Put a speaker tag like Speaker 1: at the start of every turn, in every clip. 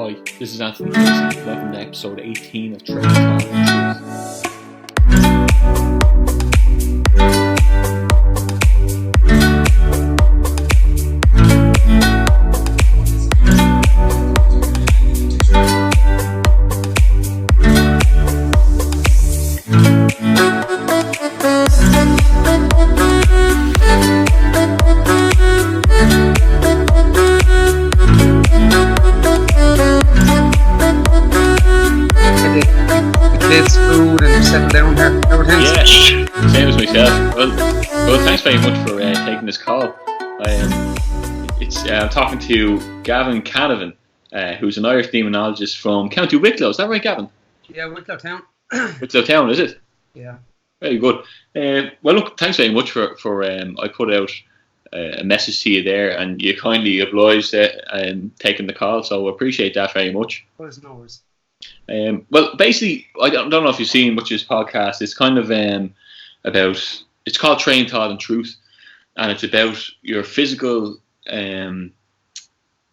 Speaker 1: Hi, this is Anthony Casey. Welcome to episode 18 of Trade Talk and Truth. Well, thanks very much for taking this call. I'm talking to Gavin Canavan, who's an Irish Demonologist from County Wicklow. Is that right, Gavin?
Speaker 2: Yeah, Wicklow Town.
Speaker 1: Wicklow Town, is it?
Speaker 2: Yeah.
Speaker 1: Very good. Well, look, thanks very much for I put out a message to you there, and you kindly obliged taking the call, so I appreciate that very much.
Speaker 2: Well, no worries.
Speaker 1: Well, basically, I don't know if you've seen much of this podcast. It's kind of it's called Train, Thought and Truth, and it's about your physical, I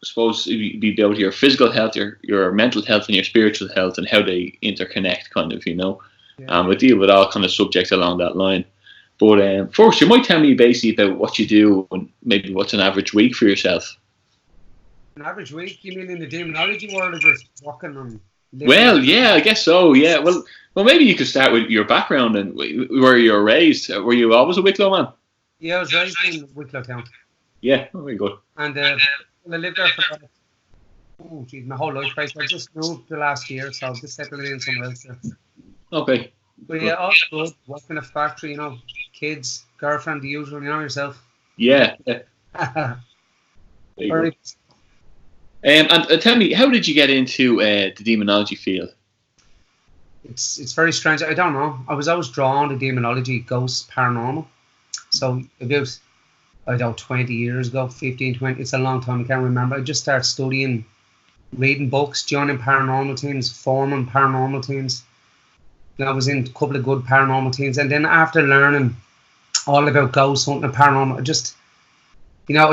Speaker 1: suppose it'd be about your physical health, your mental health and your spiritual health and how they interconnect, kind of, you know.
Speaker 2: Yeah.
Speaker 1: We deal with all kind of subjects along that line. But first, you might tell me basically about what you do and maybe what's an average week for yourself.
Speaker 2: An average week? You mean in the demonology world or just working on...
Speaker 1: Well, yeah, I guess so, yeah. Well, maybe you could start with your background and where you were raised. Were you always a Wicklow man?
Speaker 2: Yeah, I was raised in Wicklow Town.
Speaker 1: Yeah, very good.
Speaker 2: And I lived there for my whole life, basically. I just moved the last year, so I've just settled in somewhere else there.
Speaker 1: Okay.
Speaker 2: But yeah, all good. Working in a factory, you know, kids, girlfriend, the usual, you know yourself.
Speaker 1: Yeah.
Speaker 2: Very.
Speaker 1: And tell me, how did you get into the demonology field?
Speaker 2: It's very strange. I don't know. I was always drawn to demonology, ghosts, paranormal. So about, 20 years ago, 15, 20, it's a long time, I can't remember. I just started studying, reading books, joining paranormal teams, forming paranormal teams. I was in a couple of good paranormal teams. And then after learning all about ghosts, hunting and paranormal, I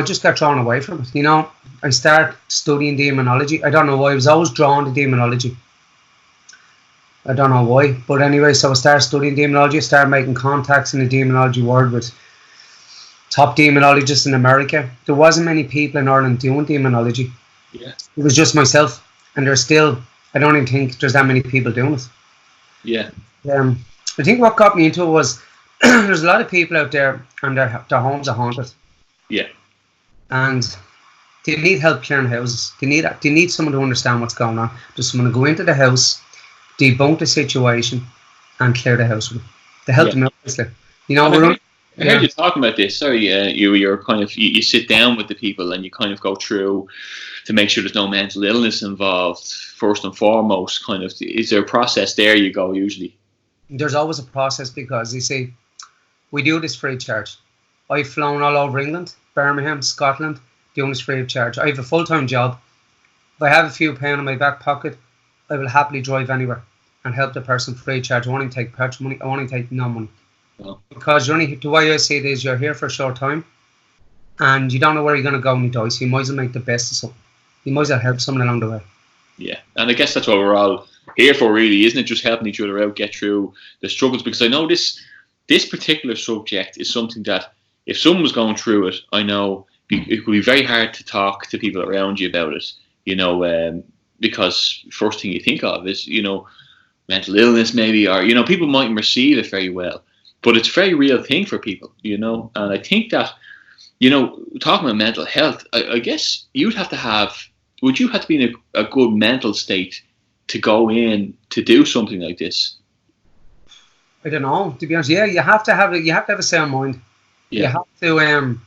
Speaker 2: just got drawn away from it. You know, I started studying demonology. I don't know why. I was always drawn to demonology. I don't know why. But anyway, so I started studying demonology. I started making contacts in the demonology world with top demonologists in America. There wasn't many people in Ireland doing demonology.
Speaker 1: Yeah.
Speaker 2: It was just myself. And there's still, I don't even think there's that many people doing it.
Speaker 1: Yeah.
Speaker 2: I think what got me into it was there's a lot of people out there and their homes are haunted.
Speaker 1: Yeah.
Speaker 2: And they need help clearing houses. They need someone to understand what's going on. Just someone to go into the house, debunk the situation, and clear the house with them. To help them out, obviously. You know,
Speaker 1: I heard you talking about this. Sorry, you're kind of you sit down with the people and you kind of go through to make sure there's no mental illness involved. First and foremost, kind of, is there a process there you go usually? There's
Speaker 2: always a process because you see, we do this free of charge. I've flown all over England, Birmingham, Scotland, doing this free of charge. I have a full-time job. If I have a few pounds in my back pocket, I will happily drive anywhere and help the person free of charge. I won't even take petrol money. I won't even take no money.
Speaker 1: Oh.
Speaker 2: Because the way I see it is you're here for a short time and you don't know where you're going to go when you die, so you might as well make the best of something. You might as well help someone along the way.
Speaker 1: Yeah, and I guess that's what we're all here for, really, isn't it? Just helping each other out, get through the struggles. Because I know this particular subject is something that if someone was going through it, I know it would be very hard to talk to people around you about it, you know, because first thing you think of is, you know, mental illness maybe, or, you know, people mightn't receive it very well. But it's a very real thing for people, you know. And I think that, you know, talking about mental health, I guess would you have to be in a good mental state to go in to do something like this?
Speaker 2: I don't know, to be honest. Yeah, you have to have a sound mind. Yeah. You have to,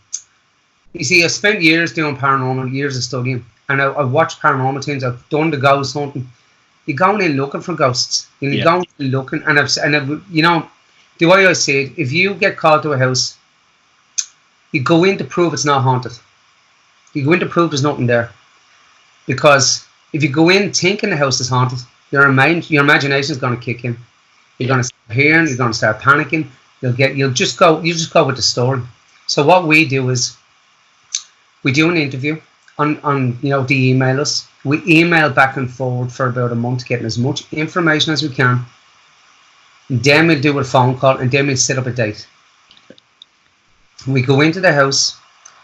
Speaker 2: you see, I spent years doing paranormal, years of studying, and I watched paranormal things. I've done the ghost hunting. You're going in looking for ghosts. You're going in looking, and I've, you know, the way I see it, if you get called to a house, you go in to prove it's not haunted. You go in to prove there's nothing there. Because if you go in thinking the house is haunted, your imagination is going to kick in. You're going to start hearing, you're going to start panicking. You'll just go with the story. So what we do is we do an interview on to email us. We email back and forward for about a month, getting as much information as we can. Then we'll do a phone call, and then we'll set up a date. We go into the house,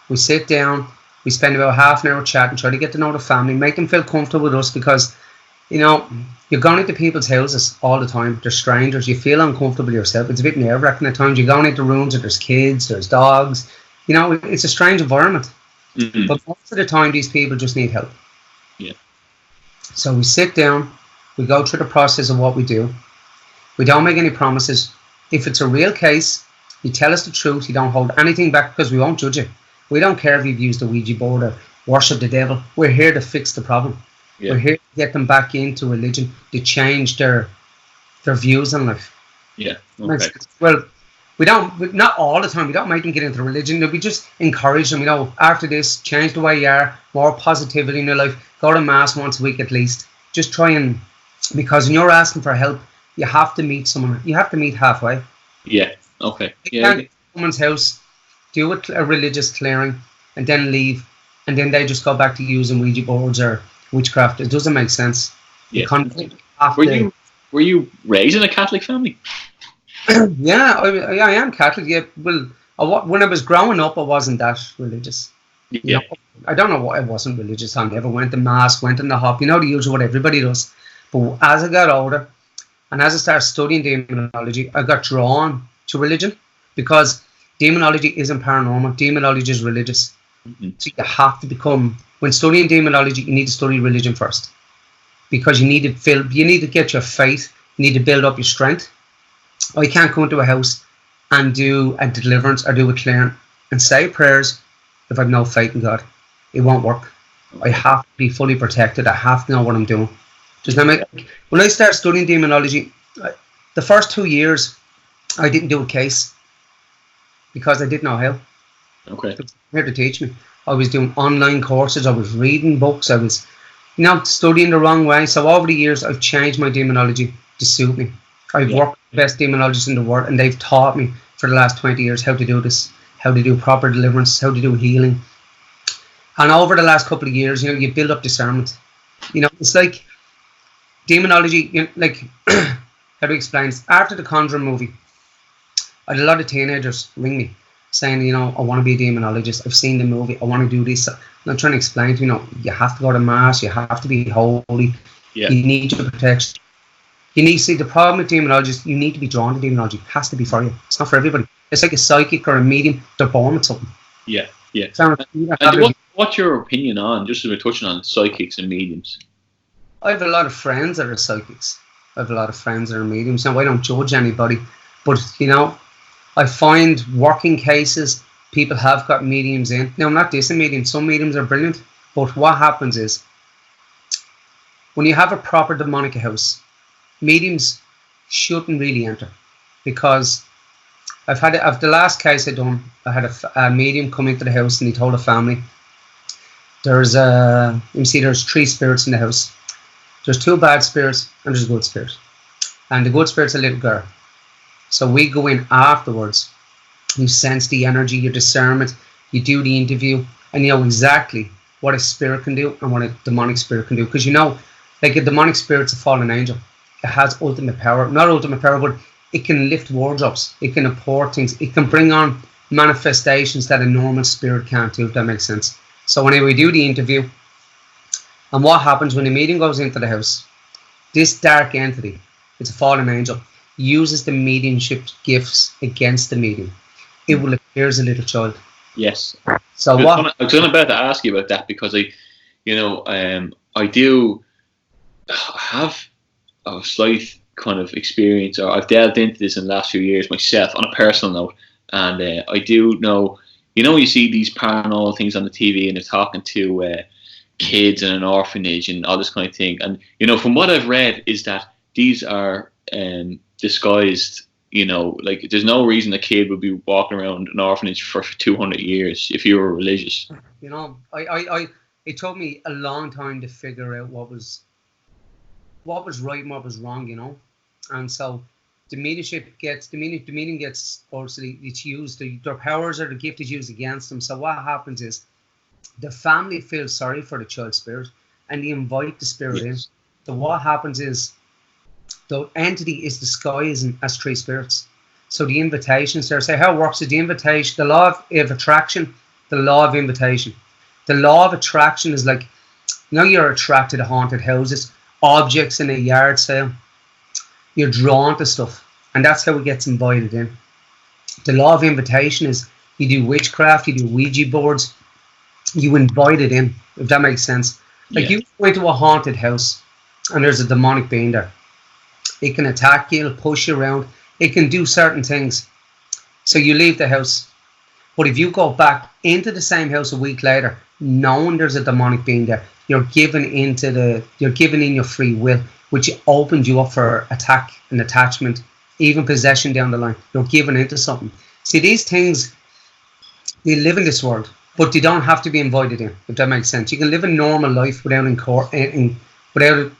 Speaker 2: we sit down, we spend about half an hour chatting, try to get to know the family, make them feel comfortable with us, because you're going into people's houses all the time. They're strangers. You feel uncomfortable yourself. It's a bit nerve-wracking at times. You're going into rooms where there's kids, there's dogs. It's a strange environment.
Speaker 1: Mm-hmm.
Speaker 2: But most of the time, these people just need help.
Speaker 1: Yeah.
Speaker 2: So we sit down, we go through the process of what we do. We don't make any promises. If it's a real case, you tell us the truth. You don't hold anything back, because we won't judge you. We don't care if you've used the Ouija board or worship the devil. We're here to fix the problem. Yeah. We're here to get them back into religion, to change their views on life.
Speaker 1: Yeah. Okay.
Speaker 2: Well, not all the time. We don't make them get into religion. We just encourage them. After this, change the way you are. More positivity in your life. Go to mass once a week at least. Just try and, because when you're asking for help, you have to meet someone. You have to meet halfway.
Speaker 1: Yeah. Okay.
Speaker 2: You can't go to someone's house, do a religious clearing, and then leave, and then they just go back to using Ouija boards or witchcraft. It doesn't make sense.
Speaker 1: Yeah. Were you raised in a Catholic family?
Speaker 2: Yeah, I am Catholic. Yeah, well, when I was growing up, I wasn't that religious.
Speaker 1: Yeah.
Speaker 2: I don't know why I wasn't religious. I never went to mass, went in the hop. The usual what everybody does. But as I got older, and as I started studying demonology, I got drawn to religion, because demonology isn't paranormal. Demonology is religious. Mm-hmm. So you have to become, when studying demonology, you need to study religion first, because you need to get your faith. You need to build up your strength. Or you can't go into a house and do a deliverance or do a clearing and say prayers if I've no faith in God. It won't work. I have to be fully protected. I have to know what I'm doing. When I started studying demonology, the first 2 years, I didn't do a case, because I didn't know how.
Speaker 1: Okay.
Speaker 2: They were here to teach me. I was doing online courses. I was reading books. I was, studying the wrong way. So over the years, I've changed my demonology to suit me. I've worked with the best demonologists in the world, and they've taught me for the last 20 years how to do this, how to do proper deliverance, how to do healing. And over the last couple of years, you build up discernment. It's like demonology, how to explain this? After the Conjuring movie, I had a lot of teenagers ring me saying, I want to be a demonologist. I've seen the movie. I want to do this. And I'm trying to explain to you have to go to mass. You have to be holy.
Speaker 1: Yeah.
Speaker 2: You need your protection. The problem with demonologists, you need to be drawn to demonology. It has to be for you. It's not for everybody. It's like a psychic or a medium. They're born with something.
Speaker 1: Yeah, yeah.
Speaker 2: And
Speaker 1: what's your opinion on, just as we're touching on psychics and mediums?
Speaker 2: I have a lot of friends that are psychics. I have a lot of friends that are mediums. Now, I don't judge anybody. But, I find working cases, people have got mediums in. Now, I'm not dissing mediums. Some mediums are brilliant. But what happens is, when you have a proper demonic house, mediums shouldn't really enter, because the last case I done, I had a medium come into the house, and he told the family, there's 3 spirits in the house. There's 2 bad spirits and there's a good spirit, and the good spirit's a little girl. So we go in afterwards, you sense the energy, your discernment, you do the interview, and you know exactly what a spirit can do and what a demonic spirit can do, because like a demonic spirit's a fallen angel. It has ultimate power. Not ultimate power, but it can lift wardrobes. It can import things. It can bring on manifestations that a normal spirit can't do, if that makes sense. So when we do the interview, and what happens when the medium goes into the house, this dark entity, it's a fallen angel, uses the mediumship gifts against the medium. It will appear as a little child.
Speaker 1: Yes.
Speaker 2: So
Speaker 1: I was about to ask you about that, because I do have a slight kind of experience, or I've delved into this in the last few years myself on a personal note, and I do know, you see these paranormal things on the TV, and they're talking to kids in an orphanage and all this kind of thing, and from what I've read is that these are disguised. Like, there's no reason a kid would be walking around an orphanage for 200 years if you were religious.
Speaker 2: It took me a long time to figure out what was right and what was wrong, and so the medium gets, obviously, it's used, their powers or the gift is used against them. So what happens is, the family feels sorry for the child spirit and they invite the spirit in.
Speaker 1: Yes.
Speaker 2: So what happens is the entity is disguised as three spirits. So the invitations there, say how it works is the invitation, the law of attraction, the law of invitation. The law of attraction is like, you're attracted to haunted houses, objects in a yard sale. You're drawn to stuff. And that's how it gets invited in. The law of invitation is you do witchcraft, you do Ouija boards, you invite it in, if that makes sense. Like you go into a haunted house and there's a demonic being there. It can attack you, it'll push you around, it can do certain things. So you leave the house. But if you go back into the same house a week later, knowing there's a demonic being there, you're giving in your free will, which opens you up for attack and attachment, even possession down the line. You're giving into something. See, these things, they live in this world, but they don't have to be invited in, if that makes sense. You can live a normal life without without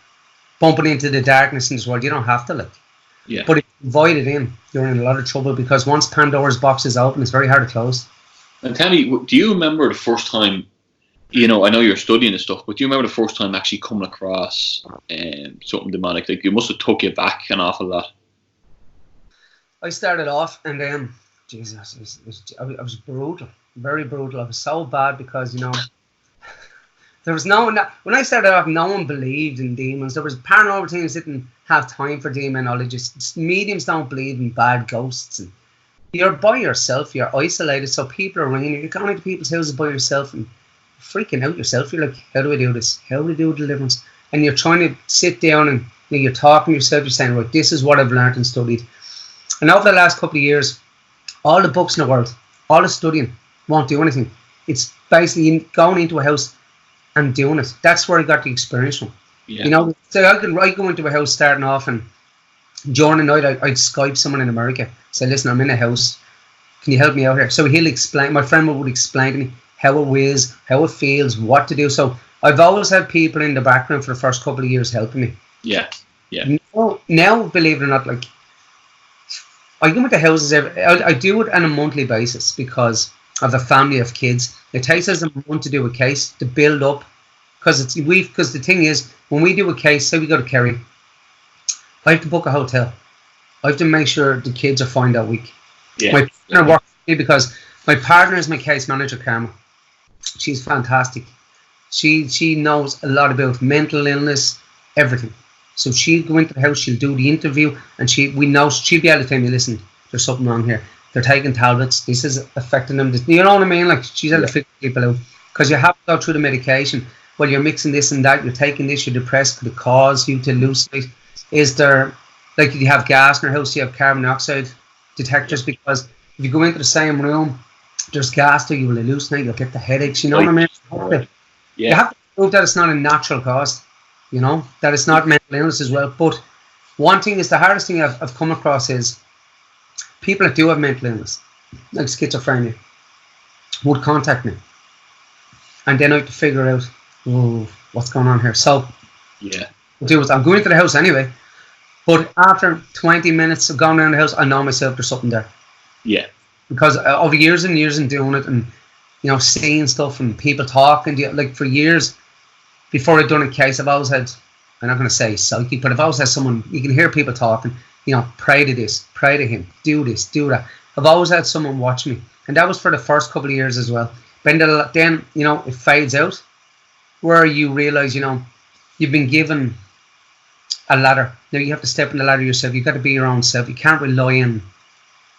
Speaker 2: bumping into the darkness in this world. You don't have to, like.
Speaker 1: Yeah.
Speaker 2: But if you invite it in, you're in a lot of trouble, because once Pandora's box is open, it's very hard to close.
Speaker 1: And tell me, do you remember the first time, I know you're studying this stuff, but do you remember the first time actually coming across something demonic? Like, it must have took you back an awful lot.
Speaker 2: I started off, and then, Jesus, I was brutal, very brutal. I was so bad because, there was no one, when I started off, no one believed in demons. There was paranormal teams didn't have time for demonologists. Mediums don't believe in bad ghosts. And you're by yourself, you're isolated, so people are ringing you. You're going into people's houses by yourself and freaking out yourself. You're like, how do I do this? How do I do deliverance? And you're trying to sit down and you're talking to yourself. You're saying, right, this is what I've learned and studied. And over the last couple of years, all the books in the world, all the studying won't do anything. It's basically going into a house and doing it. That's where I got the experience from.
Speaker 1: Yeah.
Speaker 2: So I go into a house starting off, and during the night I'd Skype someone in America, say, listen, I'm in a house, can you help me out here? So he'll explain, my friend would explain to me how it is, how it feels, what to do. So I've always had people in the background for the first couple of years helping me.
Speaker 1: Yeah.
Speaker 2: Now, believe it or not, like, I go into houses I do it on a monthly basis because I have a family of kids. It takes us a month to do a case, to build up, because the thing is, when we do a case, say we go to Kerry, I have to book a hotel. I have to make sure the kids are fine that week.
Speaker 1: Yeah.
Speaker 2: My partner works with me because my partner is my case manager, Karma. She's fantastic. She knows a lot about mental illness, everything. So she'll go into the house, she'll do the interview, and she'll be able to tell me, listen, there's something wrong here. They're taking tablets. This is affecting them. You know what I mean? Like, she's able to figure people out. Because you have to go through the medication. Well, you're mixing this and that. You're taking this. You're depressed. Could it cause you to hallucinate? Is there, like, you have gas in your house? You have carbon dioxide detectors, because if you go into the same room, there's gas there. You will hallucinate. You'll get the headaches. You know what I mean? You have to prove that it's not a natural cause. That it's not mental illness as well. But one thing is, the hardest thing I've come across is people that do have mental illness, like schizophrenia, would contact me, and then I have to figure out, what's going on here. So I'm going into the house anyway, but after 20 minutes of going around the house, I know myself there's something there.
Speaker 1: Yeah.
Speaker 2: Because over years and years and doing it, and seeing stuff and people talking, like, for years before I'd done a case, I've always had, I'm not going to say psychic, but I've always had someone, you can hear people talking, pray to this, pray to him, do this, do that. I've always had someone watch me, and that was for the first couple of years as well. But then it fades out, where you realise, you've been given a ladder. Now you have to step in the ladder yourself. You've got to be your own self. You can't rely on,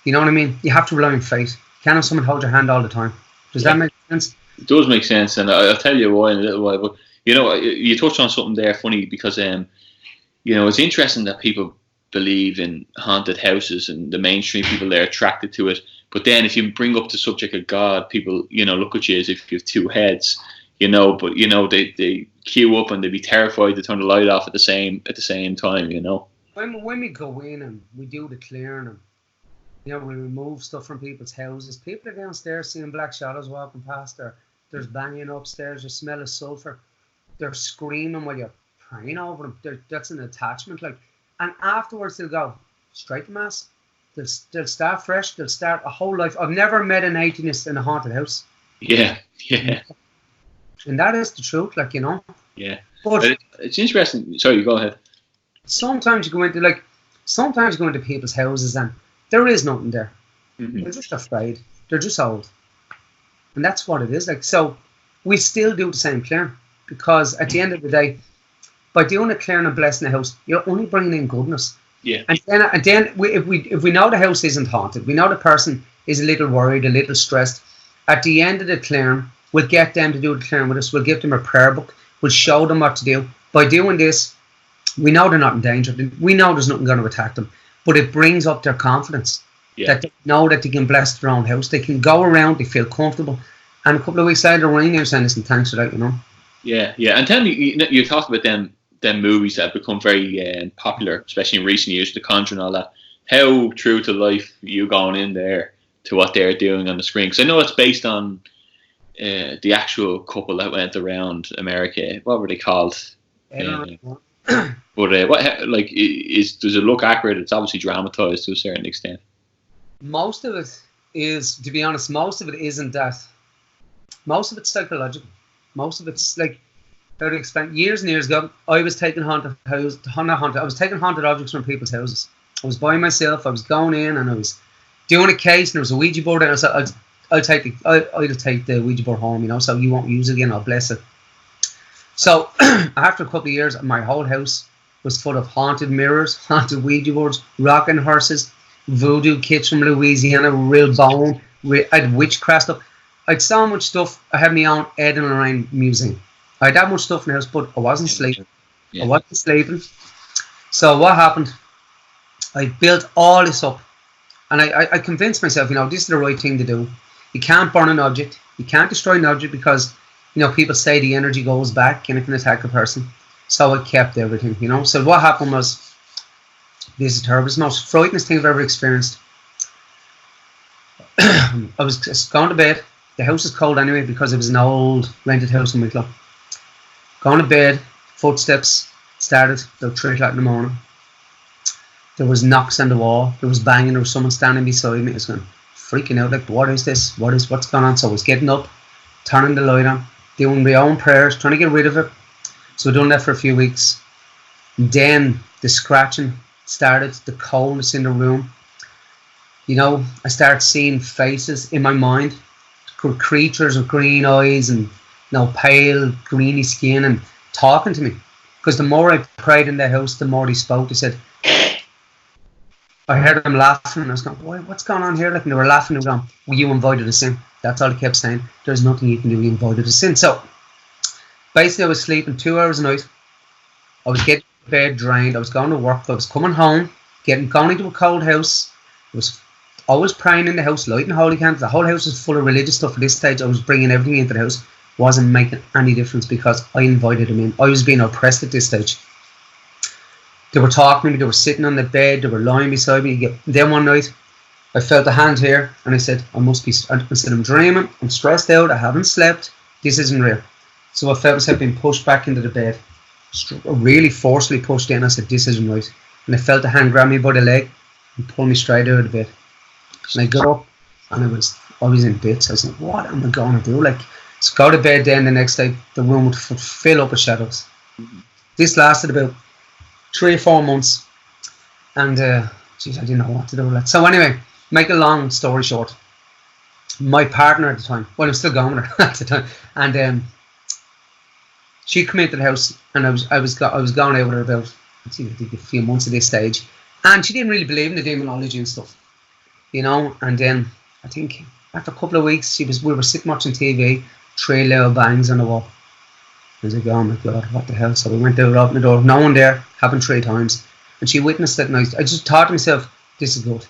Speaker 2: you know what I mean? You have to rely on faith. You can't have someone hold your hand all the time. Does that make sense?
Speaker 1: It does make sense, and I'll tell you why in a little while. But you touched on something there funny, because it's interesting that people believe in haunted houses and the mainstream people, they're attracted to it. But then if you bring up the subject of God, people look at you as if you have two heads. But they queue up and they'd be terrified to turn the light off at the same time.
Speaker 2: When we go in and we do the clearing, and we remove stuff from people's houses, people are downstairs seeing black shadows walking past, there's banging upstairs, you smell of sulphur, they're screaming while you're praying over them. That's an attachment, like. And afterwards they'll go straight to mass. They'll start fresh. They'll start a whole life. I've never met an atheist in a haunted house.
Speaker 1: Yeah.
Speaker 2: And that is the truth, like, you know.
Speaker 1: Yeah.
Speaker 2: But
Speaker 1: It's interesting. Sorry, go ahead.
Speaker 2: sometimes you go into people's houses and there is nothing there.
Speaker 1: Mm-hmm.
Speaker 2: They're just afraid. They're just old. And that's what it is. Like, so we still do the same clearing, because at the end of the day, by doing a clearing and blessing the house, you're only bringing in goodness.
Speaker 1: Yeah.
Speaker 2: And then if we know the house isn't haunted, we know the person is a little worried, a little stressed, at the end of the clearing, we'll get them to do the clearing with us. We'll give them a prayer book. We'll show them what to do. By doing this, we know they're not in danger. We know there's nothing going to attack them. But it brings up their confidence.
Speaker 1: Yeah.
Speaker 2: That they know that they can bless their own house. They can go around, they feel comfortable. And a couple of weeks later, we're in there saying, listen, thanks for that, you know.
Speaker 1: Yeah, yeah. And tell me, you talked about them movies that have become very popular, especially in recent years, The Conjuring and all that. How true to life are you going in there to what they're doing on the screen? Because I know it's based on the actual couple that went around America. What were they called? But does it look accurate? It's obviously dramatized to a certain extent.
Speaker 2: Most of it is, to be honest, most of it isn't that. Most of it's psychological. Most of it's like, how to explain. Years and years ago, I was taking I was taking haunted objects from people's houses. I was by myself. I was going in and I was doing a case, and there was a Ouija board, and I said, I'll take the Ouija board home, you know, so you won't use it again. I'll bless it. So after a couple of years, my whole house was full of haunted mirrors, haunted Ouija boards, rocking horses, voodoo kits from Louisiana, real bone. I had witchcraft stuff. I had so much stuff. I had my own Ed and Lorraine museum. I had that much stuff in the house, but I wasn't sleeping. Yeah. I wasn't sleeping. So what happened? I built all this up, and I convinced myself, you know, this is the right thing to do. You can't burn an object. You can't destroy an object because, you know, people say the energy goes back and it can attack a person. So I kept everything, you know. So what happened was, this is terrible. It's the most frightening thing I've ever experienced. I was just going to bed. The house is cold anyway because it was an old rented house in Wicklow. Going to bed, footsteps started about 3 o'clock in the morning. There was knocks on the wall. There was banging. There was someone standing beside me. I was going, freaking out, like, what is this? What's going on? So I was getting up, turning the light on, doing my own prayers, trying to get rid of it. So I've done that for a few weeks. And then the scratching started, the coldness in the room. You know, I started seeing faces in my mind, creatures with green eyes and, you know, pale, greeny skin, and talking to me. Because the more I prayed in the house, the more they spoke. They said, I heard them laughing, and I was going, boy, what's going on here? Like, and they were laughing, they were going, well, you invited us in. That's all they kept saying. There's nothing you can do, you invited us in. So, basically, I was sleeping 2 hours a night. I was getting to bed drained. I was going to work. I was coming home, going into a cold house. I was always praying in the house, lighting holy candles. The whole house was full of religious stuff at this stage. I was bringing everything into the house. Wasn't making any difference because I invited them in. I was being oppressed at this stage. They were talking to me. They were sitting on the bed. They were lying beside me. Then one night, I felt a hand here, and I said, I said, I'm dreaming. I'm stressed out. I haven't slept. This isn't real. So I felt myself being pushed back into the bed. Really forcefully pushed in. I said, this isn't right. And I felt a hand grab me by the leg and pull me straight out of the bed. And I got up, and I was in bits. I was like, what am I going to do? Like, so go to bed. Then the next day, the room would fill up with shadows. This lasted about 3 or 4 months, and geez, I didn't know what to do with that. So anyway, make a long story short, my partner at the time, well, I'm still going with her at the time, and she came into the house, and I was going out with her about, I think, a few months at this stage, and she didn't really believe in the demonology and stuff, you know. And then I think after a couple of weeks, we were sitting watching TV, 3 loud bangs on the wall. I was like, oh my God, what the hell? So we went out, opened the door, no one there, happened 3 times. And she witnessed it, and I just thought to myself, this is good.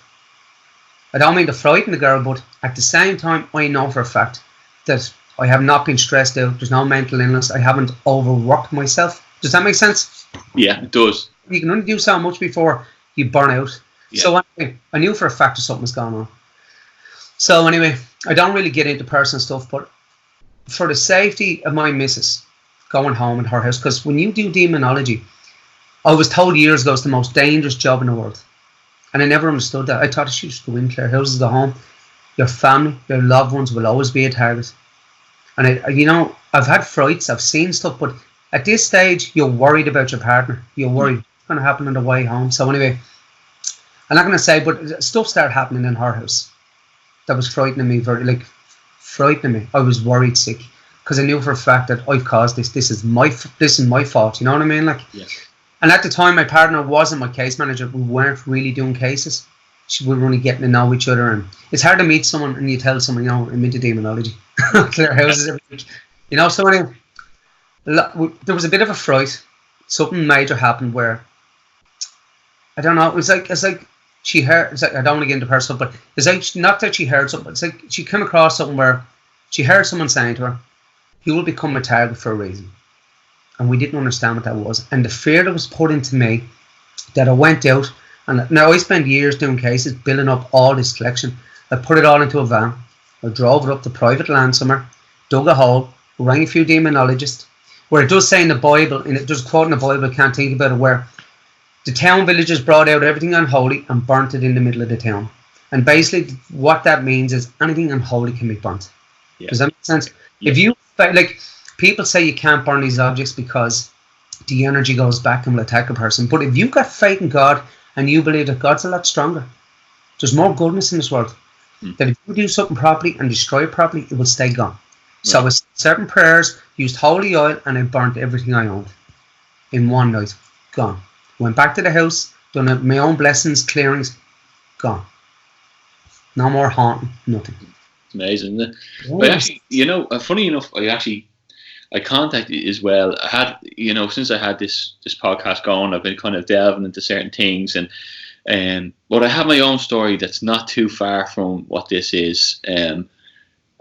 Speaker 2: I don't mean to frighten the girl, but at the same time, I know for a fact that I have not been stressed out. There's no mental illness. I haven't overworked myself. Does that make sense?
Speaker 1: Yeah, it does.
Speaker 2: You can only do so much before you burn out. Yeah. So anyway, I knew for a fact that something was going on. So anyway, I don't really get into personal stuff, but for the safety of my missus, going home in her house, because when you do demonology, I was told years ago it's the most dangerous job in the world, and I never understood that. I thought you should just go in, clear houses, go home. Your family, your loved ones will always be a target. And I've had frights, I've seen stuff, but at this stage, you're worried about your partner. You're worried what's going to happen on the way home. So anyway, I'm not going to say, but stuff started happening in her house that was frightening me, frightening me. I was worried sick because I knew for a fact that I've caused this. This is my fault. You know what I mean?
Speaker 1: Yeah.
Speaker 2: And at the time, my partner wasn't my case manager. We weren't really doing cases. We were only getting to know each other, and it's hard to meet someone and you tell someone, I'm into demonology. Clear houses every week. So anyway, there was a bit of a fright. Something major happened where, I don't know, it's like she heard, it's like, I don't want to get into personal, but it's like, not that she heard something, it's like she came across something where she heard someone saying to her, you will become a target for a reason. And we didn't understand what that was. And the fear that was put into me, that I went out, and now I spent years doing cases, building up all this collection. I put it all into a van. I drove it up to private land somewhere, dug a hole, rang a few demonologists, where it does say in the Bible, and it does quote in the Bible, I can't think about it, where the town villagers brought out everything unholy and burnt it in the middle of the town. And basically what that means is anything unholy can be burnt. Yeah. Does that make sense? Yeah. If you, people say you can't burn these objects because the energy goes back and will attack a person. But if you've got faith in God and you believe that God's a lot stronger, there's more goodness in this world. That if you do something properly and destroy it properly, it will stay gone. Right. So with certain prayers, used holy oil, and I burnt everything I owned in one night. Gone. Went back to the house, done my own blessings, clearings, gone. No more haunting, nothing.
Speaker 1: It's amazing, isn't it? But actually, funny enough, I contacted you as well. I had, since I had this podcast going, I've been kind of delving into certain things, but I have my own story that's not too far from what this is. When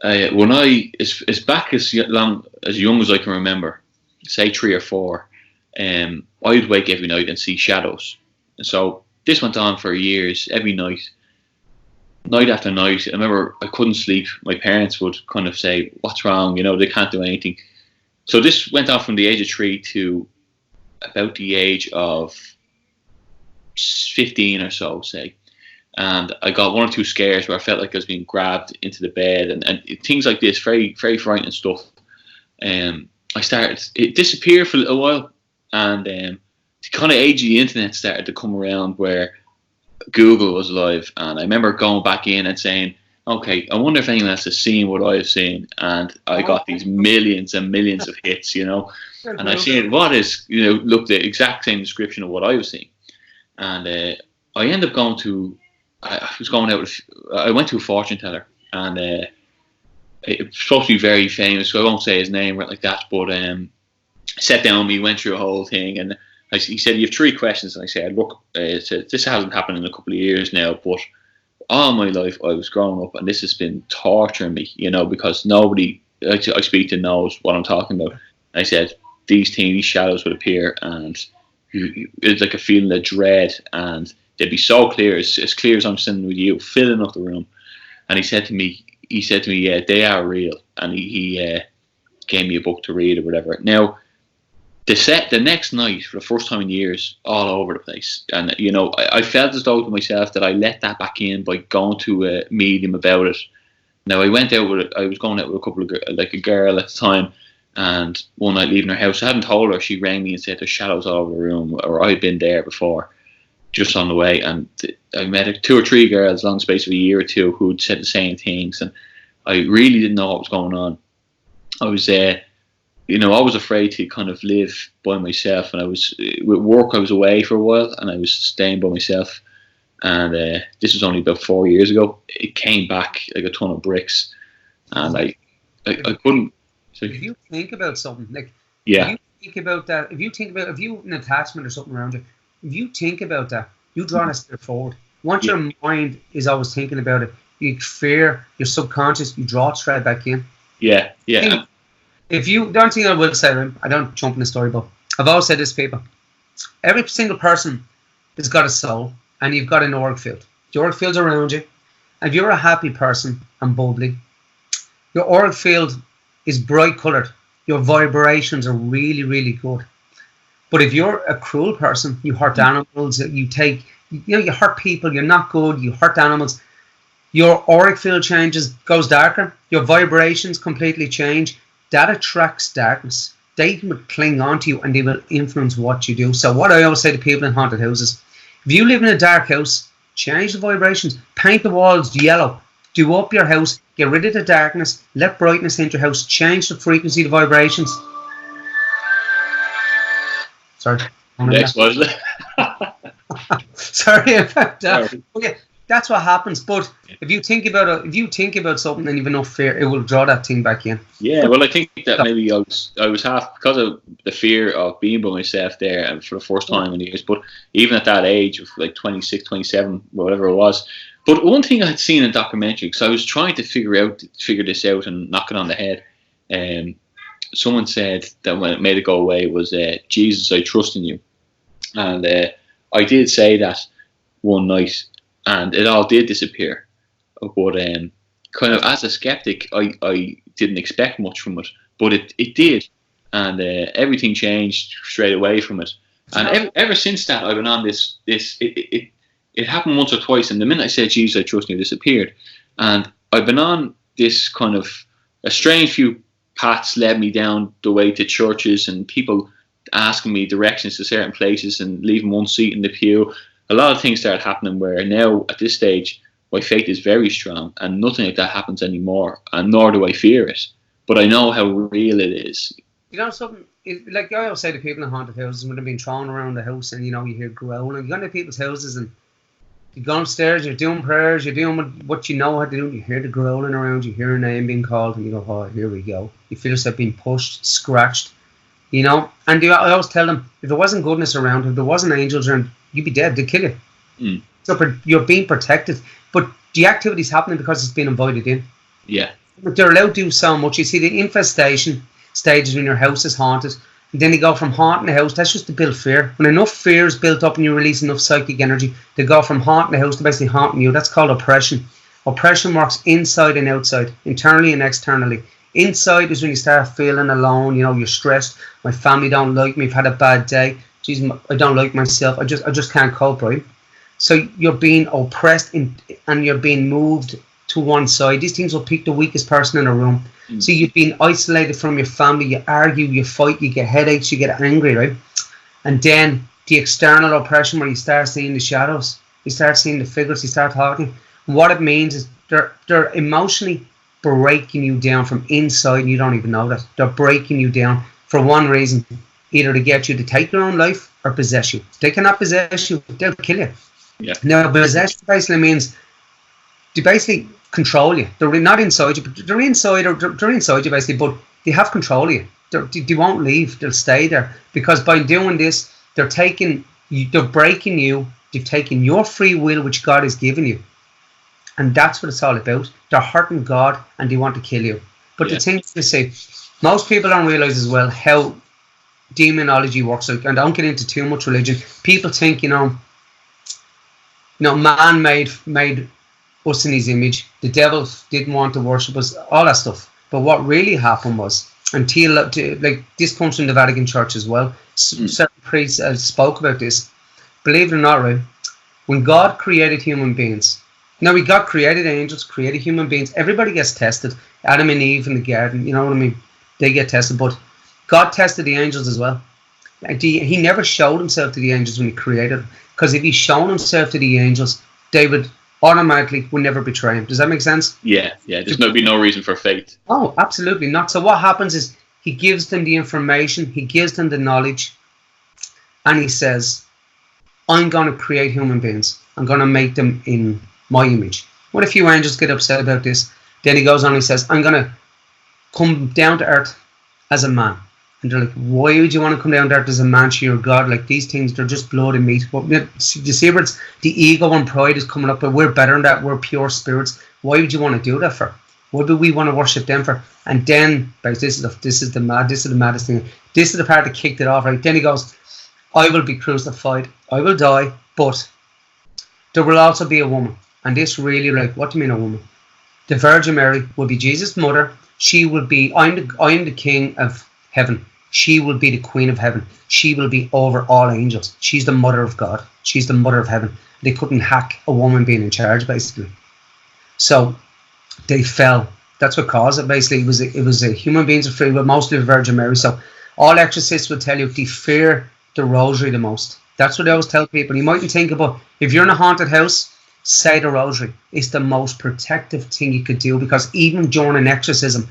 Speaker 1: it's back as young as I can remember, say 3 or 4, I'd wake every night and see shadows. And so this went on for years, every night after night. I remember I couldn't sleep. My parents would kind of say, what's wrong? They can't do anything. So this went on from the age of 3 to about the age of 15 or so, say. And I got 1 or 2 scares where I felt like I was being grabbed into the bed and things like this, very, very frightening stuff. It disappeared for a little while, and the kind of age of the internet started to come around where Google was live, and I remember going back in and saying, okay, I wonder if anyone else has seen what I've seen, and I got these millions and millions of hits, and I seen what is, look, the exact same description of what I was seeing. And I ended up going to, I went to a fortune teller, and it's supposed to be very famous, so I won't say his name right like that, but sat down with me, went through a whole thing, and he said, you have 3 questions, and I said, look, this hasn't happened in a couple of years now, but all my life I was growing up, and this has been torturing me, because nobody I speak to knows what I'm talking about. And I said, these shadows would appear, and it's like a feeling of dread, and they'd be so clear, as clear as I'm sitting with you, filling up the room. And he said to me, yeah, they are real. And he gave me a book to read or whatever. Now, the next night, for the first time in years, all over the place. And, I felt as though to myself that I let that back in by going to a medium about it. Now, I was going out with a couple of, a girl at the time, and one night leaving her house, I hadn't told her, she rang me and said there's shadows all over the room, or I'd been there before, just on the way. And I met 2 or 3 girls along the space of a year or 2 who'd said the same things, and I really didn't know what was going on. I was I was afraid to kind of live by myself, and with work I was away for a while, and I was staying by myself. And this was only about 4 years ago. It came back like a ton of bricks, and I couldn't. So,
Speaker 2: if you think about something,
Speaker 1: if
Speaker 2: you think about that, if you an attachment or something around you, if you think about that, you draw a step forward. Once your mind is always thinking about it, you fear, your subconscious, you draw it straight back in.
Speaker 1: Yeah.
Speaker 2: If you don't think I will say, I don't jump in the story, but I've always said this to people. Every single person has got a soul, and you've got an auric field. The auric field's around you. If you're a happy person and bubbly, your auric field is bright coloured. Your vibrations are really, really good. But if you're a cruel person, you hurt animals, you hurt people, you're not good, you hurt animals, Your auric field changes, goes darker. Your vibrations completely change. That attracts darkness. They will cling onto you and they will influence what you do. So what I always say to people in haunted houses, if you live in a dark house, change the vibrations. Paint the walls yellow. Do up your house. Get rid of the darkness. Let brightness into your house. Change the frequency, the vibrations. Sorry.
Speaker 1: Next was
Speaker 2: Sorry about that. Okay, that's what happens. But if you think about something and you've enough fear, it will draw that thing back in.
Speaker 1: Yeah, well, I think that maybe I was half because of the fear of being by myself there and for the first time in years. But even at that age of like 26, 27, whatever it was. But one thing I had seen in a documentary, because I was trying to figure this out and knock it on the head. Someone said that when it made it go away was Jesus, I trust in you. And I did say that one night, and it all did disappear. But kind of as a skeptic, I didn't expect much from it, but it did, and everything changed straight away from it. And ever since that, I've been on this. It happened once or twice, and the minute I said Jesus, I trust in you, it disappeared. And I've been on this kind of a strange few paths led me down the way to churches and people asking me directions to certain places and leaving one seat in the pew. A lot of things started happening where now at this stage my faith is very strong and nothing like that happens anymore, and nor do I fear it, but I know how real it is.
Speaker 2: You know something, like I always say to people in haunted houses when they've been thrown around the house and you hear growling, you go into people's houses and you go upstairs, you're doing prayers, you're doing what you know how to do, you hear the growling around, you hear a name being called and you go, oh, here we go. You feel yourself being pushed, scratched, and I always tell them, if there wasn't goodness around, if there wasn't angels around, you'd be dead, they'd kill you. So you're being protected, but the activity's happening because it's been invited in.
Speaker 1: Yeah.
Speaker 2: But they're allowed to do so much. You see the infestation stages when your house is haunted, and then they go from haunting the house, that's just to build fear. When enough fear is built up and you release enough psychic energy, they go from haunting the house to basically haunting you. That's called oppression. Oppression works inside and outside, internally and externally. Inside is when you start feeling alone, you're stressed, my family don't like me, I've had a bad day, geez, I don't like myself, I just can't cope, right? So you're being oppressed and you're being moved to one side. These things will pick the weakest person in a room. So you've been isolated from your family, you argue, you fight, you get headaches, you get angry, right? And then the external oppression where you start seeing the shadows, you start seeing the figures, you start talking. And what it means is they're emotionally breaking you down from inside and you don't even know that. They're breaking you down for one reason, either to get you to take your own life or possess you. They cannot possess you, they'll kill you.
Speaker 1: Yeah.
Speaker 2: Now, possession basically means they basically control you. They're not inside you, but they're inside you basically, but they have control of you. They won't leave, they'll stay there. Because by doing this, they're breaking you, they've taken your free will which God has given you. And that's what it's all about. They're hurting God and they want to kill you. But the thing to say, most people don't realise as well how demonology works. And I don't get into too much religion. People think, man made us in his image. The devil didn't want to worship us, all that stuff. But what really happened was, this comes from the Vatican Church as well. Certain priests spoke about this. Believe it or not, right? When God created human beings, God created angels, created human beings. Everybody gets tested. Adam and Eve in the garden, you know what I mean? They get tested, but God tested the angels as well. He never showed himself to the angels when he created them. Because if he shown himself to the angels, they would never betray him. Does that make sense?
Speaker 1: Yeah. There's be no reason for faith.
Speaker 2: Oh, absolutely not. So what happens is he gives them the information, he gives them the knowledge, and he says, I'm going to create human beings. I'm going to make them in my image. What if you angels get upset about this? Then he goes on and he says, I'm going to come down to earth as a man. And they're like, why would you want to come down to earth as a man to your God? Like, these things, they're just blood and meat. But you see where the ego and pride is coming up, but we're better than that. We're pure spirits. Why would you want to do that for? What do we want to worship them for? And then, guys, this is the maddest thing. This is the part that kicked it off, right? Then he goes, I will be crucified. I will die, but there will also be a woman. And this really, what do you mean a woman? The Virgin Mary will be Jesus' mother. She will be, I'm the king of heaven. She will be the queen of heaven. She will be over all angels. She's the mother of God. She's the mother of heaven. They couldn't hack a woman being in charge, basically. So they fell. That's what caused it. Basically, it was a human beings of free will, mostly the Virgin Mary. So all exorcists would tell you they fear the rosary the most. That's what they always tell people. You mightn't think about, if you're in a haunted house, say the rosary. It's the most protective thing you could do, because even during an exorcism,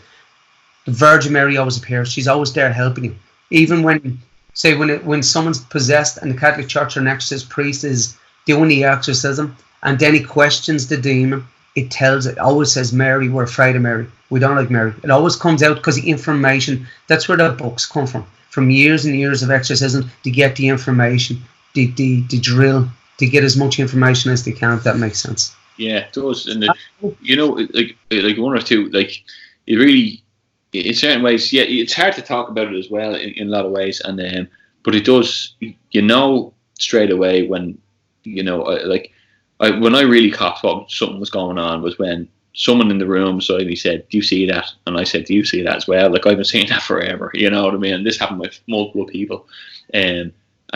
Speaker 2: the Virgin Mary always appears. She's always there helping you. Even when, say, when someone's possessed and the Catholic Church or an exorcist priest is doing the exorcism, and then he questions the demon, it always says, Mary, we're afraid of Mary. We don't like Mary. It always comes out because the information, that's where the books come from years and years of exorcism, to get the information, the drill, to get as much information as they can, if that makes sense.
Speaker 1: Yeah, it does. And, like one or two, like, it really, in certain ways, yeah, it's hard to talk about it as well in a lot of ways. And but it does, straight away when, when I really caught what something was going on was when someone in the room suddenly said, "Do you see that?" And I said, "Do you see that as well?" Like, I've been seeing that forever, you know what I mean? And this happened with multiple people. And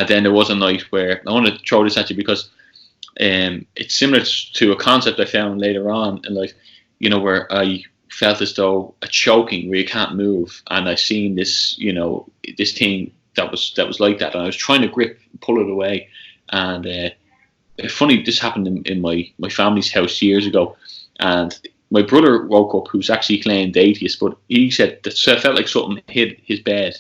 Speaker 1: then there was a night where, I want to throw this at you because it's similar to a concept I found later on, and where I felt as though a choking where you can't move, and I seen this, this thing that was like that, and I was trying to pull it away, and funny, this happened in my family's house years ago, and my brother woke up, who's actually claimed atheist, but he said that it felt like something hit his bed,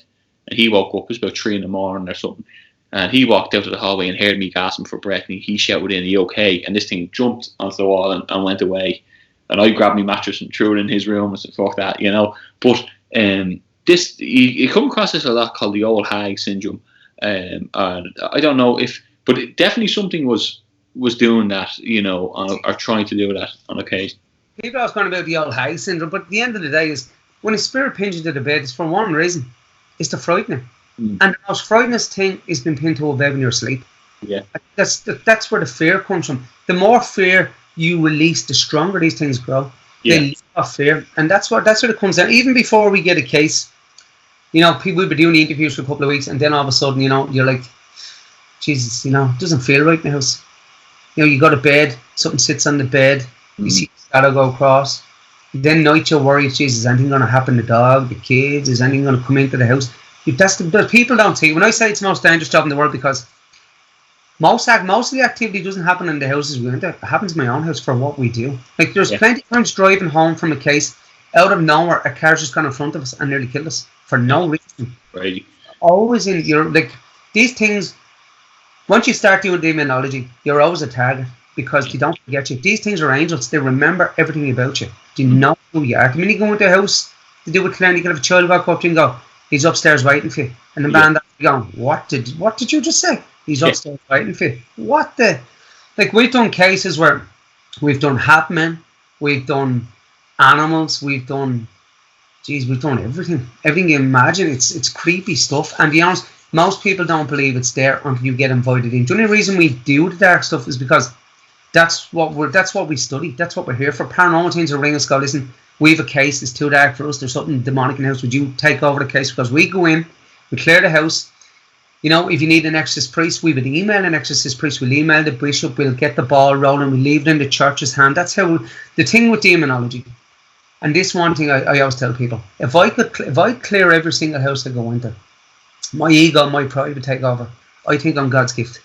Speaker 1: and he woke up. It was about 3 a.m. or something, and he walked out of the hallway and heard me gasping for breath, and he shouted in, "Are you okay?" And this thing jumped onto the wall and went away, and I grabbed my mattress and threw it in his room and said, "Fuck that," But this, you come across this a lot, called the old hag syndrome, and I don't know but it definitely something was doing that, or trying to do that on occasion.
Speaker 2: People are talking about the old hag syndrome, but at the end of the day is, when a spirit pins you to the bed, it's for one reason. It's to frighten you. And the most frightening thing is being pinned to a bed when you're asleep.
Speaker 1: Yeah.
Speaker 2: That's where the fear comes from. The more fear you release, the stronger these things grow.
Speaker 1: Yeah.
Speaker 2: They leave off fear. And that's where it comes down. Even before we get a case, people will be doing the interviews for a couple of weeks, and then all of a sudden, you're like, Jesus, it doesn't feel right in the house. You go to bed, something sits on the bed, you see the shadow go across. Then night you're worried, Jesus, is anything going to happen to the dog, the kids? Is anything going to come into the house? But people don't see. When I say it's the most dangerous job in the world, because most of the activity doesn't happen in the houses we enter. It happens in my own house for what we do. Like, there's plenty of times driving home from a case, out of nowhere, a car's just gone in front of us and nearly killed us for no reason.
Speaker 1: Right.
Speaker 2: Always these things. Once you start doing demonology, you're always a target, because they don't forget you. These things are angels. They remember everything about you. They know who you are. The minute you go into a house to do with cleaning, you can have a child walk up to you and go, "He's upstairs waiting for you." And the man that's going, what did you just say? He's upstairs waiting for you. What the? Like, we've done cases where we've done hatmen, we've done animals, we've done everything. Everything you imagine. It's creepy stuff. And to be honest, most people don't believe it's there until you get invited in. The only reason we do the dark stuff is because that's what we study. That's what we're here for. Paranormal things will ring us, go, "Listen, we have a case. It's too dark for us. There's something demonic in the house. Would you take over the case?" Because we go in, we clear the house. If you need an exorcist priest, we would email an exorcist priest. We'll email the bishop. We'll get the ball rolling. We leave it in the church's hand. That's how the thing with demonology. And this one thing I always tell people: if I clear every single house I go into, my ego, my pride would take over. I think I'm God's gift.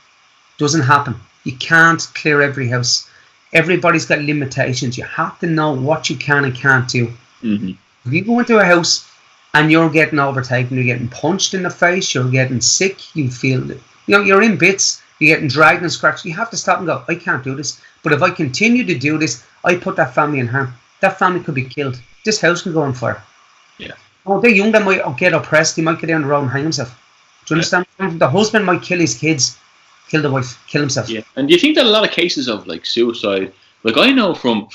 Speaker 2: Doesn't happen. You can't clear every house. Everybody's got limitations. You have to know what you can and can't do.
Speaker 1: Mm-hmm.
Speaker 2: If you go into a house and you're getting overtaken, you're getting punched in the face, you're getting sick, you feel, you're in bits, you're getting dragged and scratched, you have to stop and go, "I can't do this. But if I continue to do this, I put that family in harm. That family could be killed. This house can go on fire."
Speaker 1: Yeah.
Speaker 2: Oh, they're young, they might get oppressed, they might get down the road and hang himself. Do you understand? The husband might kill his kids, kill the wife, kill himself.
Speaker 1: Yeah. And do you think that a lot of cases of suicide, I know from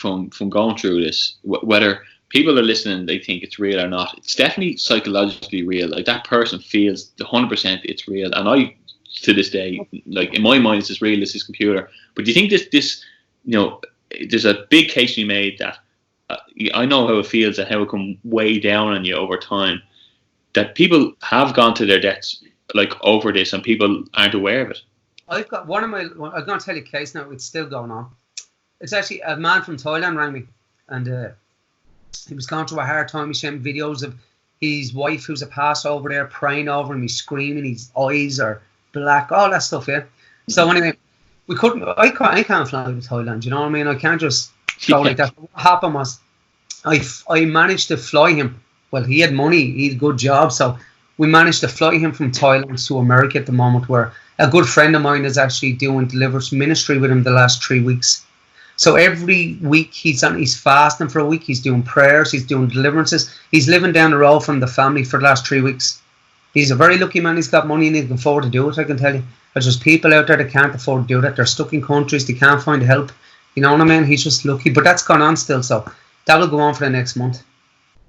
Speaker 1: going through this, whether people are listening, they think it's real or not, it's definitely psychologically real. Like, that person feels 100% it's real. And I, to this day, in my mind, it's as real as his computer. But do you think this there's a big case to be made that I know how it feels and how it can weigh down on you over time, that people have gone to their deaths over this and people aren't aware of it?
Speaker 2: I've got I'm going to tell you a case now. It's still going on. It's actually a man from Thailand rang me. and he was going through a hard time. He sent videos of his wife, who's a pastor over there, praying over him. He's screaming. His eyes are black. All that stuff. Yeah. So anyway, we couldn't. I can't fly to Thailand. You know what I mean? I can't just go like that. What happened was, I managed to fly him. Well, he had money. He had a good job, so we managed to fly him from Thailand to America at the moment, where a good friend of mine is actually doing deliverance ministry with him the last 3 weeks. So every week he's fasting for a week. He's doing prayers. He's doing deliverances. He's living down the road from the family for the last 3 weeks. He's a very lucky man. He's got money and he can afford to do it, I can tell you. There's just people out there that can't afford to do that. They're stuck in countries. They can't find help. You know what I mean? He's just lucky. But that's gone on still, so that will go on for the next month.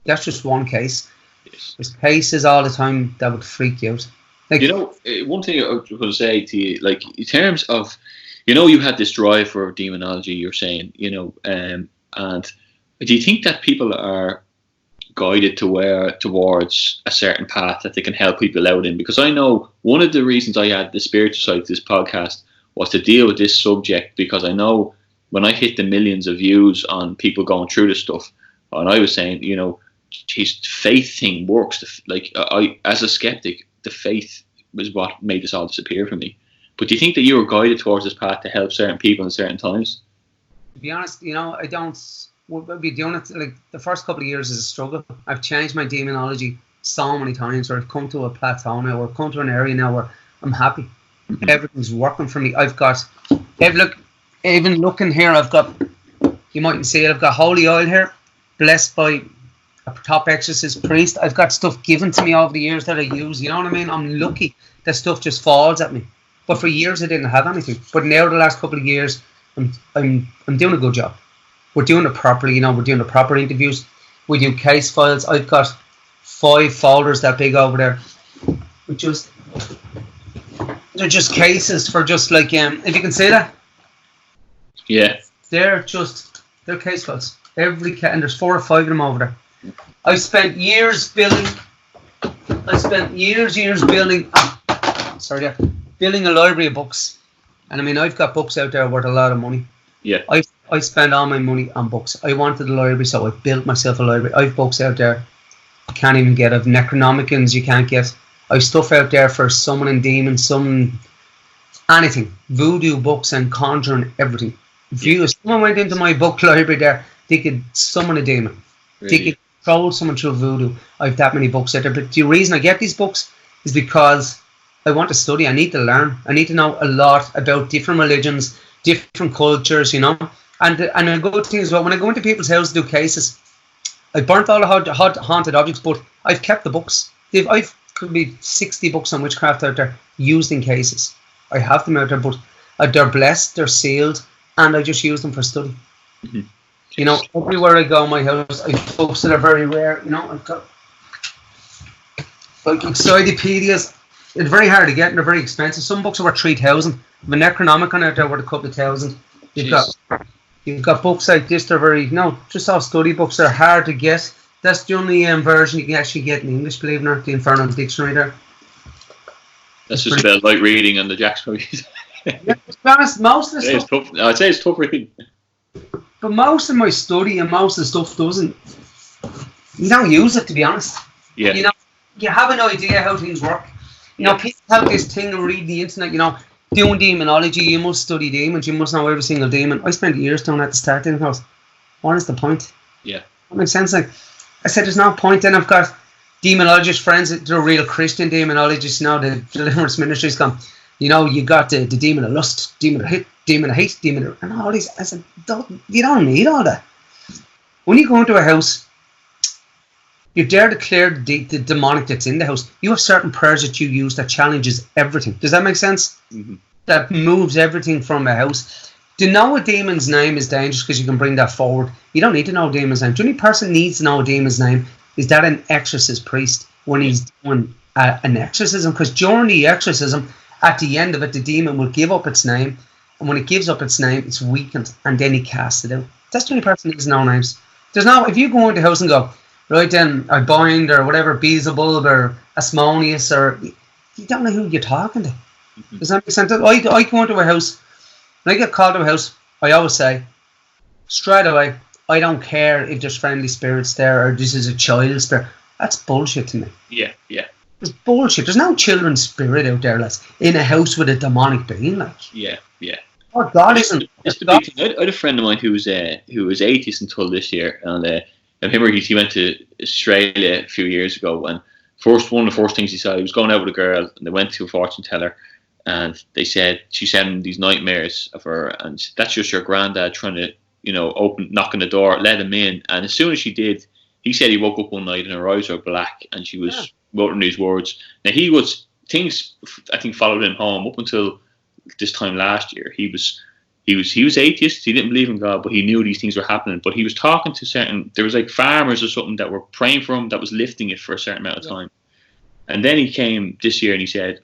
Speaker 2: That's just one case.
Speaker 1: Yes.
Speaker 2: There's cases all the time that would freak you out. Like,
Speaker 1: you know, one thing I was going to say to you, like, in terms of, you know, you had this drive for demonology, you're saying, you know, and do you think that people are guided towards a certain path that they can help people out in? Because I know one of the reasons I had the spiritual side of this podcast was to deal with this subject, because I know when I hit the millions of views on people going through this stuff, and I was saying, you know, his faith thing works. Like, I, as a skeptic, the faith was what made this all disappear for me. But do you think that you were guided towards this path to help certain people in certain times?
Speaker 2: To be honest, you know, I don't. We'll be doing it, like, the first couple of years is a struggle. I've changed my demonology so many times, where I've come to a plateau now, or come to an area now where I'm happy. Mm-hmm. Everything's working for me. I've got, even looking here, I've got, you mightn't see it, I've got holy oil here, blessed by a top exorcist priest. I've got stuff given to me over the years that I use. You know what I mean? I'm lucky that stuff just falls at me. But for years I didn't have anything. But now the last couple of years, I'm doing a good job. We're doing it properly. You know, we're doing the proper interviews. We do case files. I've got 5 folders that big over there. They're just cases for just like if you can see that.
Speaker 1: Yeah.
Speaker 2: They're case files. And there's 4 or 5 of them over there. I spent years building. Building a library of books, and I mean, I've got books out there worth a lot of money.
Speaker 1: Yeah.
Speaker 2: I spend all my money on books. I wanted a library, so I built myself a library. I've books out there you can't even get. Of Necronomicons you can't get. I've stuff out there for summoning demons, anything, voodoo books and conjuring everything. If someone went into my book library there, they could summon a demon. Really? They could control someone through voodoo. I've that many books out there. But the reason I get these books is because I want to study. I need to learn. I need to know a lot about different religions, different cultures, you know. And a good thing as well, when I go into people's houses to do cases, I burnt all the haunted objects, but I've kept the books. I've could be 60 books on witchcraft out there used in cases. I have them out there, but they're blessed, they're sealed, and I just use them for study. Mm-hmm. You know, everywhere I go in my house, I have books that are very rare. You know, I've got like encyclopedias. It's very hard to get and they're very expensive. Some books are worth 3,000. The Necronomicon out there worth a couple of thousand. You've got books like this. They're very just all study books. They're hard to get. That's the only version you can actually get in English. Believe it or not, the Infernal Dictionary there.
Speaker 1: That's just about like reading on the Jack's.
Speaker 2: Yeah, to be honest, most of the stuff.
Speaker 1: I'd say it's tough reading.
Speaker 2: But most of my study and most of the stuff doesn't. You don't use it, to be honest.
Speaker 1: Yeah.
Speaker 2: You know, you have an idea how things work. You know, people have this thing of reading the internet, you know, doing demonology, you must study demons, you must know every single demon. I spent years doing that to start doing those. What is the point?
Speaker 1: Yeah.
Speaker 2: That makes sense. Like, I said, there's no point. Then I've got demonologist friends that are real Christian demonologists, you know, the deliverance ministries come, you know, you got the demon of lust, demon of hate, and all these. I said, you don't need all that. When you go into a house, you're there to clear the demonic that's in the house. You have certain prayers that you use that challenges everything. Does that make sense? Mm-hmm. That moves everything from a house. To know a demon's name is dangerous because you can bring that forward. You don't need to know a demon's name. The only person needs to know a demon's name is that an exorcist priest when he's doing an exorcism. Because during the exorcism, at the end of it, the demon will give up its name. And when it gives up its name, it's weakened. And then he casts it out. That's the only person who needs to know names. There's no, if you go into the house and go, right then, I bind or whatever, Beelzebub or Asmodeus, or you don't know who you're talking to. Mm-hmm. Does that make sense? I go into a house, when I get called to a house, I always say, straight away, I don't care if there's friendly spirits there or this is a child spirit. That's bullshit to me.
Speaker 1: Yeah, yeah.
Speaker 2: It's bullshit. There's no children's spirit out there that's in a house with a demonic being. Like,
Speaker 1: Yeah, yeah.
Speaker 2: oh, God isn't.
Speaker 1: It's the big thing. I had a friend of mine who was atheist until this year, and I remember he went to Australia a few years ago, and one of the first things he saw, he was going out with a girl, and they went to a fortune teller, and she said him these nightmares of her, and that's just your granddad trying to, knocking the door, let him in, and as soon as she did, he said he woke up one night and her eyes were black, and she was muttering these words. Now things I think followed him home up until this time last year. He was atheist. He didn't believe in God, but he knew these things were happening. But he was talking to there was like farmers or something that were praying for him that was lifting it for a certain amount of time. And then he came this year and he said,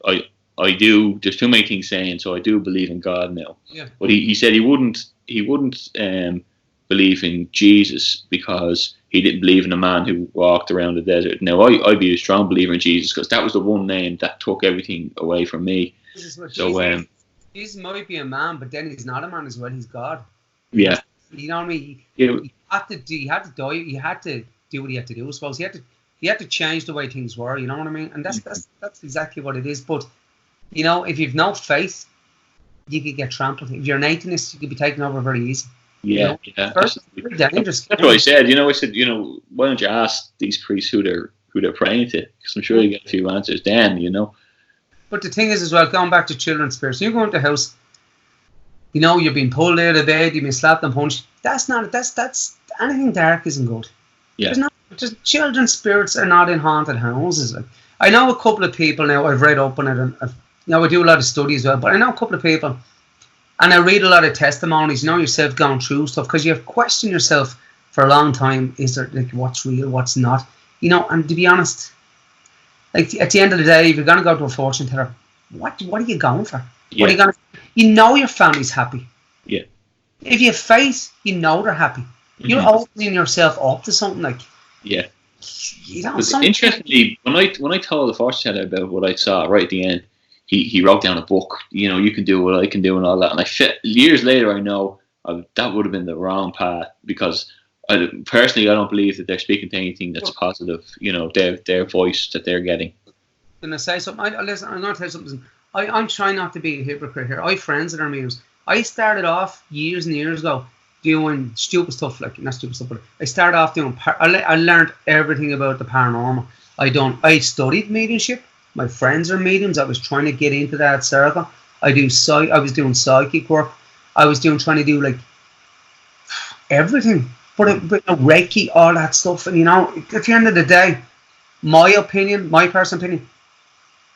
Speaker 1: I do. There's too many things saying, so I do believe in God now.
Speaker 2: Yeah.
Speaker 1: But he said he wouldn't believe in Jesus because he didn't believe in a man who walked around the desert. Now I'd be a strong believer in Jesus because that was the one name that took everything away from me. So
Speaker 2: Jesus might be a man, but then he's not a man as well. He's God.
Speaker 1: Yeah.
Speaker 2: You know what I mean? He had to die. He had to do what he had to do. I suppose he had to change the way things were. You know what I mean? And that's exactly what it is. But if you've no faith, you could get trampled. If you're an atheist, you could be taken over very easy.
Speaker 1: Yeah,
Speaker 2: First, very dangerous.
Speaker 1: That's what I said. I said, why don't you ask these priests who they're praying to? Because I'm sure you get a few answers then.
Speaker 2: But the thing is as well, going back to children's spirits, you go into the house, you're being pulled out of bed, you've been slapped and punched. That's anything dark isn't good.
Speaker 1: Yeah.
Speaker 2: Just children's spirits are not in haunted houses. Like, I know a couple of people now. I've read up on it, and I do a lot of studies as well. But I know a couple of people, and I read a lot of testimonies. Yourself going through stuff because you've questioned yourself for a long time. Is there what's real, what's not? And to be honest, like at the end of the day, if you're gonna go to a fortune teller, what are you going for?
Speaker 1: Yeah.
Speaker 2: What are you going? Your family's happy.
Speaker 1: Yeah.
Speaker 2: If you have faith, they're happy. Mm-hmm. You're opening yourself up to something like.
Speaker 1: Yeah. Interestingly, when I told the fortune teller about what I saw right at the end, he wrote down a book. You can do what I can do and all that. And years later, I know that would have been the wrong path because personally, I don't believe that they're speaking to anything that's positive. Their voice that they're getting.
Speaker 2: Can I say something? I'm going to tell you something. I'm trying not to be a hypocrite here. I have friends that are mediums. I started off years and years ago doing stupid stuff, not stupid stuff, but I started off doing. I learned everything about the paranormal. I studied mediumship. My friends are mediums. I was trying to get into that circle. I was doing psychic work. I was trying to do everything. But Reiki, all that stuff, and at the end of the day, my personal opinion,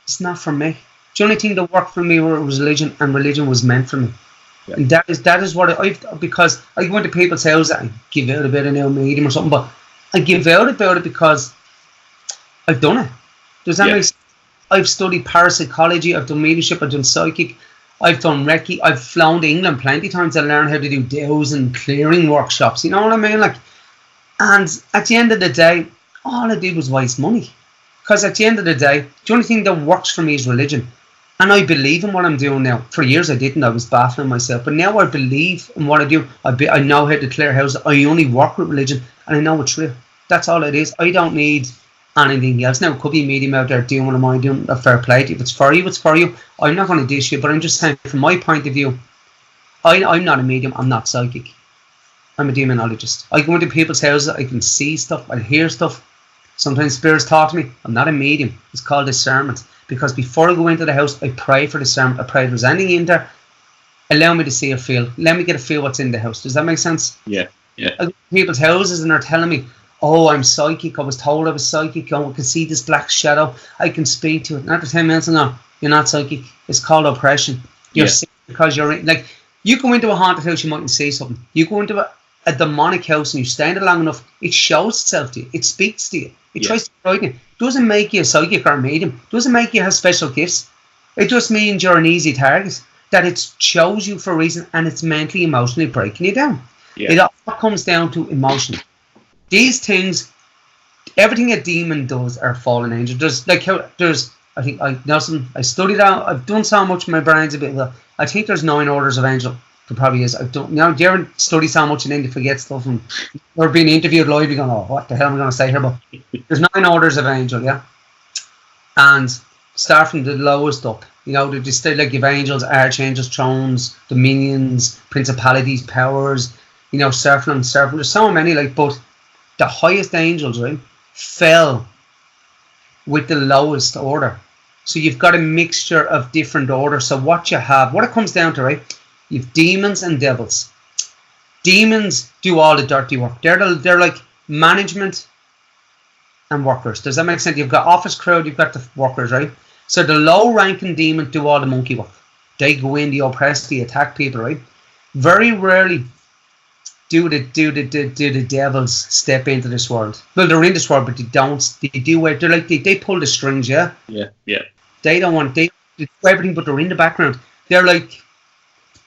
Speaker 2: it's not for me. The only thing that worked for me was religion, and religion was meant for me. Yeah. And that is what because I go into people's houses and give out a bit of new medium or something, but I give out about it because I've done it. Does that make sense? I've studied parapsychology, I've done mediumship, I've done psychic, I've done Reiki, I've flown to England plenty of times to learn how to do deos and clearing workshops, you know what I mean? And at the end of the day, all I did was waste money. Because at the end of the day, the only thing that works for me is religion. And I believe in what I'm doing now. For years I didn't, I was baffling myself. But now I believe in what I do. I know how to clear houses. I only work with religion and I know it's real. That's all it is. I don't need anything else. Now, it could be a medium out there doing what am I doing, a fair play. If it's for you, it's for you. I'm not going to dish you, but I'm just saying from my point of view, I'm not a medium, I'm not psychic. I'm a demonologist. I go into people's houses, I can see stuff, I hear stuff. Sometimes spirits talk to me. I'm not a medium. It's called discernment. Because before I go into the house, I pray for discernment. I pray if there's anything in there, allow me to see or feel. Let me get a feel what's in the house. Does that make sense?
Speaker 1: Yeah. I
Speaker 2: go to people's houses and they're telling me, oh, I'm psychic. I was told I was psychic. I can see this black shadow. I can speak to it. And after 10 minutes, no, you're not psychic. It's called oppression. You're sick because you're you go into a haunted house, you mightn't see something. You go into a demonic house and you stay in it long enough, it shows itself to you. It speaks to you. It tries to frighten you. It doesn't make you a psychic or a medium. It doesn't make you have special gifts. It just means you're an easy target. That it chose you for a reason and it's mentally, emotionally breaking you down.
Speaker 1: Yeah.
Speaker 2: It all comes down to emotion. These things, everything a demon does are fallen angels. I think I studied out. I've done so much. My brain's a bit. I think there's 9 orders of angel. There probably is. I don't. Do you ever study so much and then you forget stuff, and you're being interviewed live, you're going, oh, what the hell am I going to say here? But there's 9 orders of angel, yeah? And start from the lowest up. They just stay like you've angels, archangels, thrones, dominions, principalities, powers, serpent. There's so many, but the highest angels, right, fell with the lowest order. So you've got a mixture of different orders. So what it comes down to, right, you've demons and devils. Demons do all the dirty work. They're like management and workers. Does that make sense? You've got office crowd, you've got the workers, right? So the low-ranking demon do all the monkey work. They go in, they oppress, they attack people, right? Very rarely do the devils step into this world. Well, they're in this world, but they don't. They pull the strings, yeah.
Speaker 1: Yeah, yeah.
Speaker 2: They do everything, but they're in the background. They're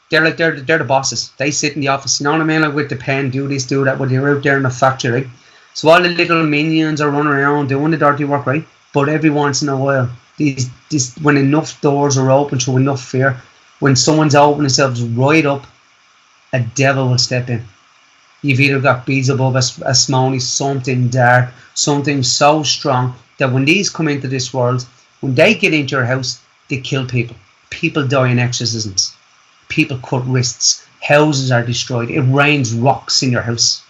Speaker 2: the bosses. They sit in the office. You know what I mean? Like with the pen, do this, do that. When they're out there in the factory, right? So all the little minions are running around doing the dirty work, right? But every once in a while, when enough doors are open to enough fear, when someone's opening themselves right up, a devil will step in. You've either got Beelzebub, a Smony, something dark, something so strong that when these come into this world, when they get into your house, they kill people. People die in exorcisms. People cut wrists. Houses are destroyed. It rains rocks in your house.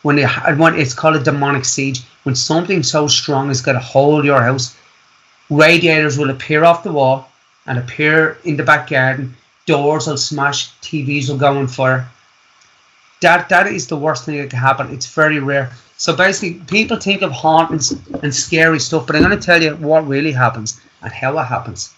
Speaker 2: It's called a demonic siege. When something so strong is going to hold your house, radiators will appear off the wall and appear in the back garden. Doors will smash. TVs will go on fire. That is the worst thing that can happen. It's very rare. So basically, people think of hauntings and scary stuff, but I'm going to tell you what really happens and how it happens.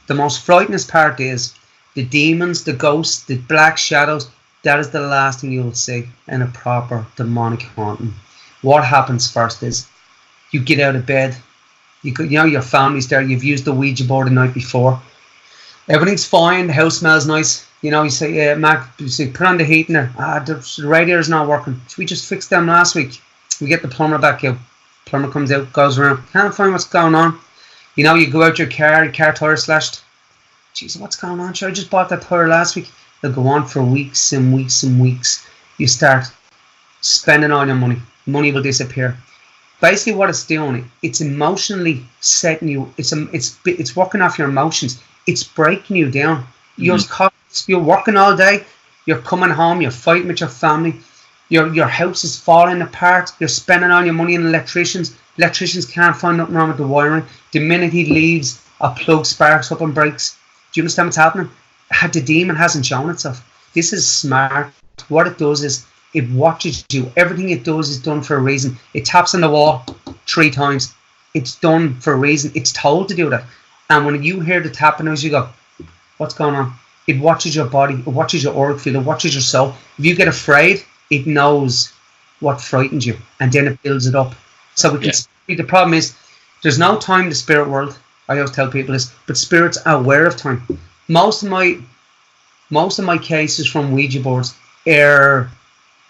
Speaker 2: The most frightening part is the demons, the ghosts, the black shadows. That is the last thing you will see in a proper demonic haunting. What happens first is you get out of bed. Your family's there. You've used the Ouija board the night before. Everything's fine. The house smells nice. You say, Mac, put on the heat in there. The radiator's not working. We just fixed them last week. We get the plumber back out. Plumber comes out, goes around. Can't find what's going on. You go out your car tire slashed. Jeez, what's going on? Sure, I just bought that tire last week. They'll go on for weeks and weeks and weeks. You start spending all your money. Money will disappear. Basically, what it's doing, it's emotionally setting you. It's working off your emotions. It's breaking you down. You're working all day. You're coming home. You're fighting with your family. Your house is falling apart. You're spending all your money on electricians. Electricians can't find nothing wrong with the wiring. The minute he leaves, a plug sparks up and breaks. Do you understand what's happening? The demon hasn't shown itself. This is smart. What it does is it watches you. Everything it does is done for a reason. It taps on the wall 3 times. It's done for a reason. It's told to do that. And when you hear the tapping noise, you go, what's going on? It watches your body. It watches your auric field. It watches your soul. If you get afraid, it knows what frightens you. And then it builds it up. So we can see the problem is there's no time in the spirit world. I always tell people this, but spirits are aware of time. Most of my cases from Ouija boards are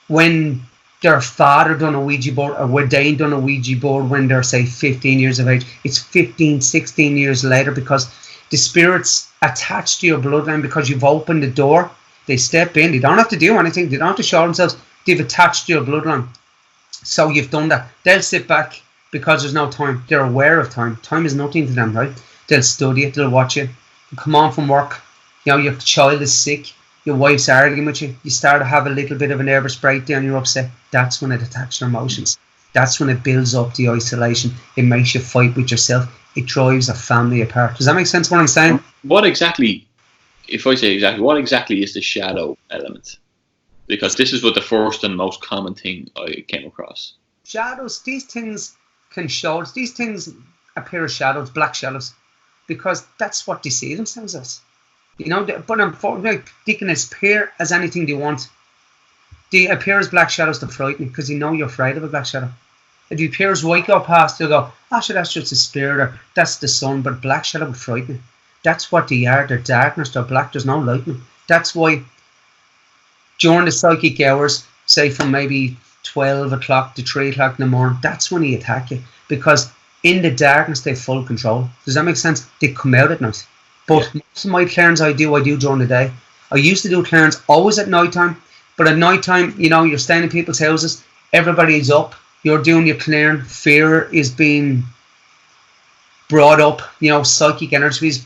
Speaker 2: when their father done a Ouija board or when they done a Ouija board when they're, say, 15 years of age. It's 15, 16 years later because the spirits attach to your bloodline because you've opened the door. They step in. They don't have to do anything. They don't have to show themselves. They've attached to your bloodline. So you've done that. They'll sit back because there's no time. They're aware of time. Time is nothing to them, right? They'll study it. They'll watch it. You come on from work. Your child is sick. Your wife's arguing with you. You start to have a little bit of a nervous breakdown. You're upset. That's when it attacks your emotions. That's when it builds up the isolation. It makes you fight with yourself. It drives a family apart. Does that make sense what I'm saying?
Speaker 1: What exactly is the shadow element? Because this is what the first and most common thing I came across.
Speaker 2: Shadows, these things can show, these things appear as shadows, black shadows, because that's what they see themselves as. But unfortunately, they can appear as anything they want. They appear as black shadows to frighten you because you're afraid of a black shadow. If you appear as white go past, you'll go, sure, that's just a spirit or that's the sun, but black shadow would frighten you. That's what they are. They're darkness, they're black, there's no light in them. That's why during the psychic hours, say from maybe 12 o'clock to 3 o'clock in the morning, that's when they attack you. Because in the darkness, they have full control. Does that make sense? They come out at night. But most of my clearings I do during the day. I used to do clearance always at night time, but at night time, you're staying in people's houses, everybody's up, you're doing your clearing, fear is being brought up, psychic energy's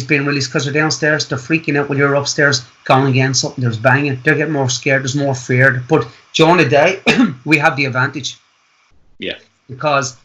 Speaker 2: being released because they're downstairs, they're freaking out when you're upstairs, going against something, there's banging, they're getting more scared, there's more fear. But during the day, we have the advantage.
Speaker 1: Yeah.
Speaker 2: Because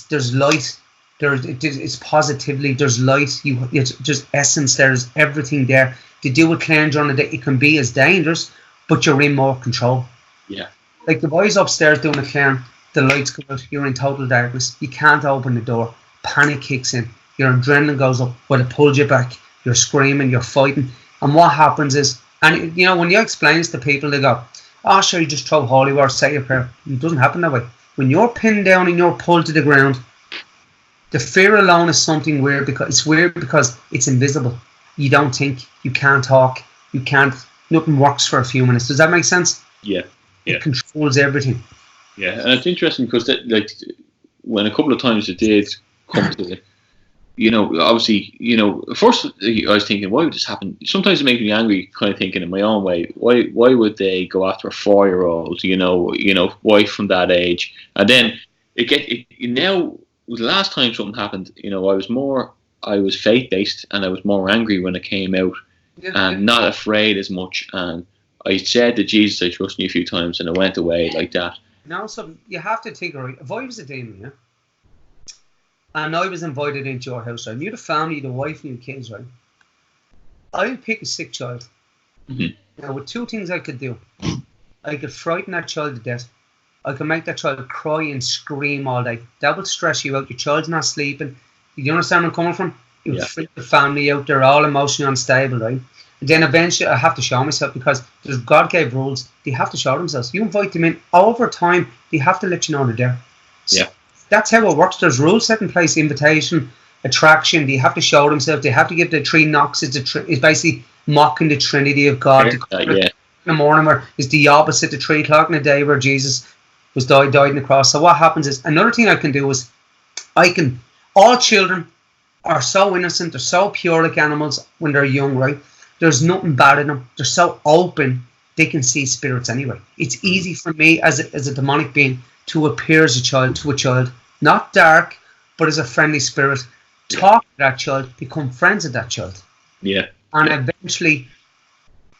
Speaker 2: there's light, it's positively, there's light, there's essence, there's everything there. To do with clearing during the day, it can be as dangerous, but you're in more control.
Speaker 1: Yeah.
Speaker 2: Like the boys upstairs doing the clearing, the lights come out, you're in total darkness, you can't open the door, panic kicks in, your adrenaline goes up, well, it pulls you back, you're screaming, you're fighting, and what happens is, and when you explain this to people, they go, oh sure, you just throw holy water, say your prayer. It doesn't happen that way. When you're pinned down and you're pulled to the ground, the fear alone is something weird, because it's invisible. You don't think, you can't talk, nothing works for a few minutes. Does that make sense?
Speaker 1: Yeah.
Speaker 2: It controls everything.
Speaker 1: Yeah, and it's interesting because when a couple of times it did come to it, obviously, first I was thinking, why would this happen? Sometimes it makes me angry, kind of thinking in my own way, why would they go after a 4-year-old, why from that age? And then now, the last time something happened, I was faith-based, and I was more angry when it came out, and not afraid as much, and I said to Jesus, I trust you a few times, and it went away like that.
Speaker 2: Now, so you have to think, right, if I was a demon, yeah, and I was invited into your house, right, and you had a family, the wife and your kids, right, I would pick a sick child.
Speaker 1: Mm-hmm.
Speaker 2: Now, with two things I could do. I could frighten that child to death. I could make that child cry and scream all day. That would stress you out. Your child's not sleeping. You understand where I'm coming from? It would freak the family out. They're all emotionally unstable, right? And then eventually I have to show myself, because God gave rules. They have to show themselves. You invite them in. Over time, they have to let you know they're there.
Speaker 1: Yeah.
Speaker 2: That's how it works. There's rules set in place. Invitation, attraction. They have to show themselves. They have to give the 3 knocks. It's basically mocking the Trinity of God. In the morning, where is the opposite to 3 o'clock in the day, where Jesus was died on the cross. So what happens is, another thing I can do is, all children are so innocent, they're so pure like animals when they're young, right? There's nothing bad in them. They're so open, they can see spirits anyway. It's easy for me as a demonic being to appear as a child to a child, not dark, but as a friendly spirit. Talk to that child, become friends with that child.
Speaker 1: Yeah.
Speaker 2: And eventually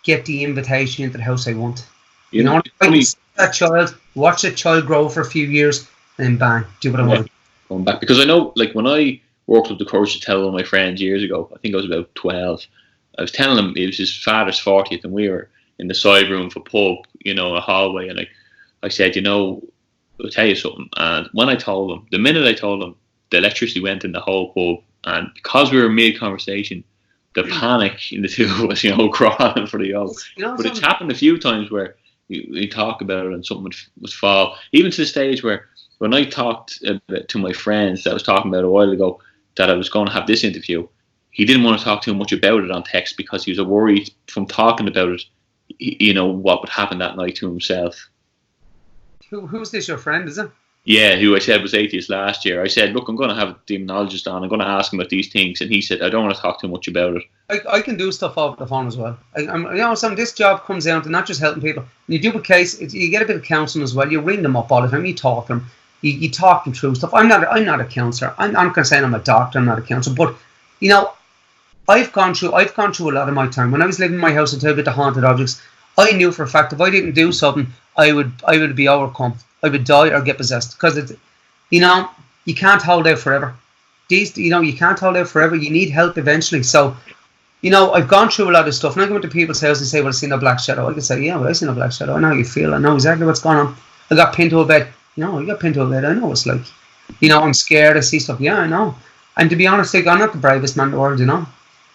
Speaker 2: get the invitation into the house I want.
Speaker 1: I
Speaker 2: can see that child, watch that child grow for a few years, and then bang, do what I want.
Speaker 1: Going back, because I know, like, when I worked with the courage to tell one of my friends years ago, I think I was about 12, I was telling him it was his father's 40th, and we were in the side room of a pub, a hallway, and I said, I'll tell you something. And when I told him, the minute I told him, the electricity went in the whole pub, and because we were mid-conversation, the panic in the two of us, crawling for the oak. But it's happened a few times where you talk about it and something would fall, even to the stage where, when I talked to my friends that I was talking about a while ago, that I was going to have this interview, he didn't want to talk too much about it on text, because he was worried from talking about it, what would happen that night to himself.
Speaker 2: Who's this, your friend, is it?
Speaker 1: Yeah, who I said was atheist last year. I said, look, I'm going to have a demonologist on. I'm going to ask him about these things. And he said, I don't want to talk too much about it.
Speaker 2: I can do stuff over the phone as well. This job comes down to not just helping people. When you do a case, you get a bit of counselling as well. You ring them up all the time. You talk to them. You talk them through stuff. I'm not a counsellor. I'm kind of saying I'm a doctor. I'm not a counsellor. But, I've gone through a lot of my time. When I was living in my house until I got the haunted objects, I knew for a fact if I didn't do something, I would be overcome. I would die or get possessed, because you can't hold out forever. You can't hold out forever. You need help eventually. So, I've gone through a lot of stuff. And I go into people's house and say, well, I seen a black shadow. I could say, yeah, well, I seen a black shadow. I know how you feel. I know exactly what's going on. I got pinned to a bed. I got pinned to a bed. I know what it's like. I'm scared. I see stuff. Yeah, I know. And to be honest, I'm not the bravest man in the world,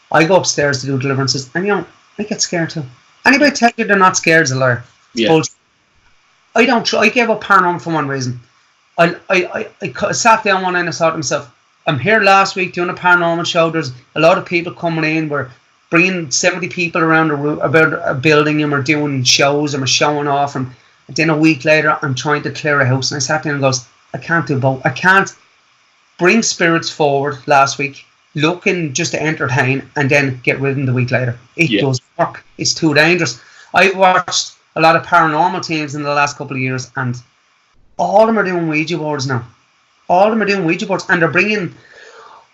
Speaker 2: I go upstairs to do deliverances, and I get scared too. Anybody tell you they're not scared is a liar. It's bullshit. I gave up paranormal for one reason. I sat down one night and I thought to myself, I'm here last week doing a paranormal show. There's a lot of people coming in. We're bringing 70 people around about a building, and we're doing shows and we're showing off. And then a week later, I'm trying to clear a house. And I sat down and goes, I can't do both. I can't bring spirits forward last week, looking just to entertain and then get rid of them the week later. It
Speaker 1: Yeah.
Speaker 2: does work. It's too dangerous. I watched a lot of paranormal teams in the last couple of years, and all of them are doing Ouija boards now. All of them are doing Ouija boards, and they're bringing...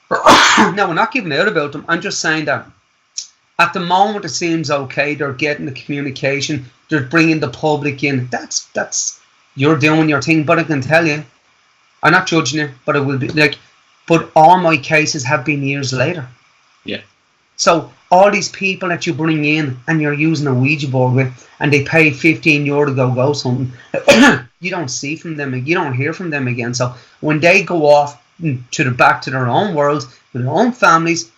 Speaker 2: No, we're not giving out about them. I'm just saying that at the moment it seems okay. They're getting the communication. They're bringing the public in. That's you're doing your thing. But I can tell you, I'm not judging you, but it will be like... But all my cases have been years later.
Speaker 1: Yeah.
Speaker 2: So all these people that you bring in and you're using a Ouija board with, and they pay €15 to go something, you don't see from them, you don't hear from them again. So when they go off back to their own world, with their own families,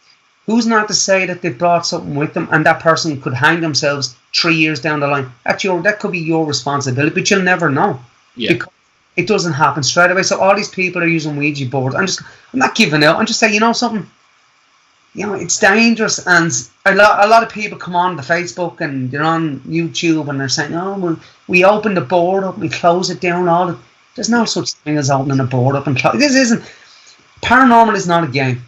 Speaker 2: who's not to say that they brought something with them and that person could hang themselves 3 years down the line? That could be your responsibility, but you'll never know.
Speaker 1: Yeah.
Speaker 2: Because it doesn't happen straight away. So all these people are using Ouija boards. I'm not giving out. I'm just saying, you know something? You know, it's dangerous, and a lot of people come on the Facebook and they're on YouTube and they're saying, oh, well, we open the board up, we close it down. There's no such thing as opening a board up and close. This isn't. Paranormal is not a game.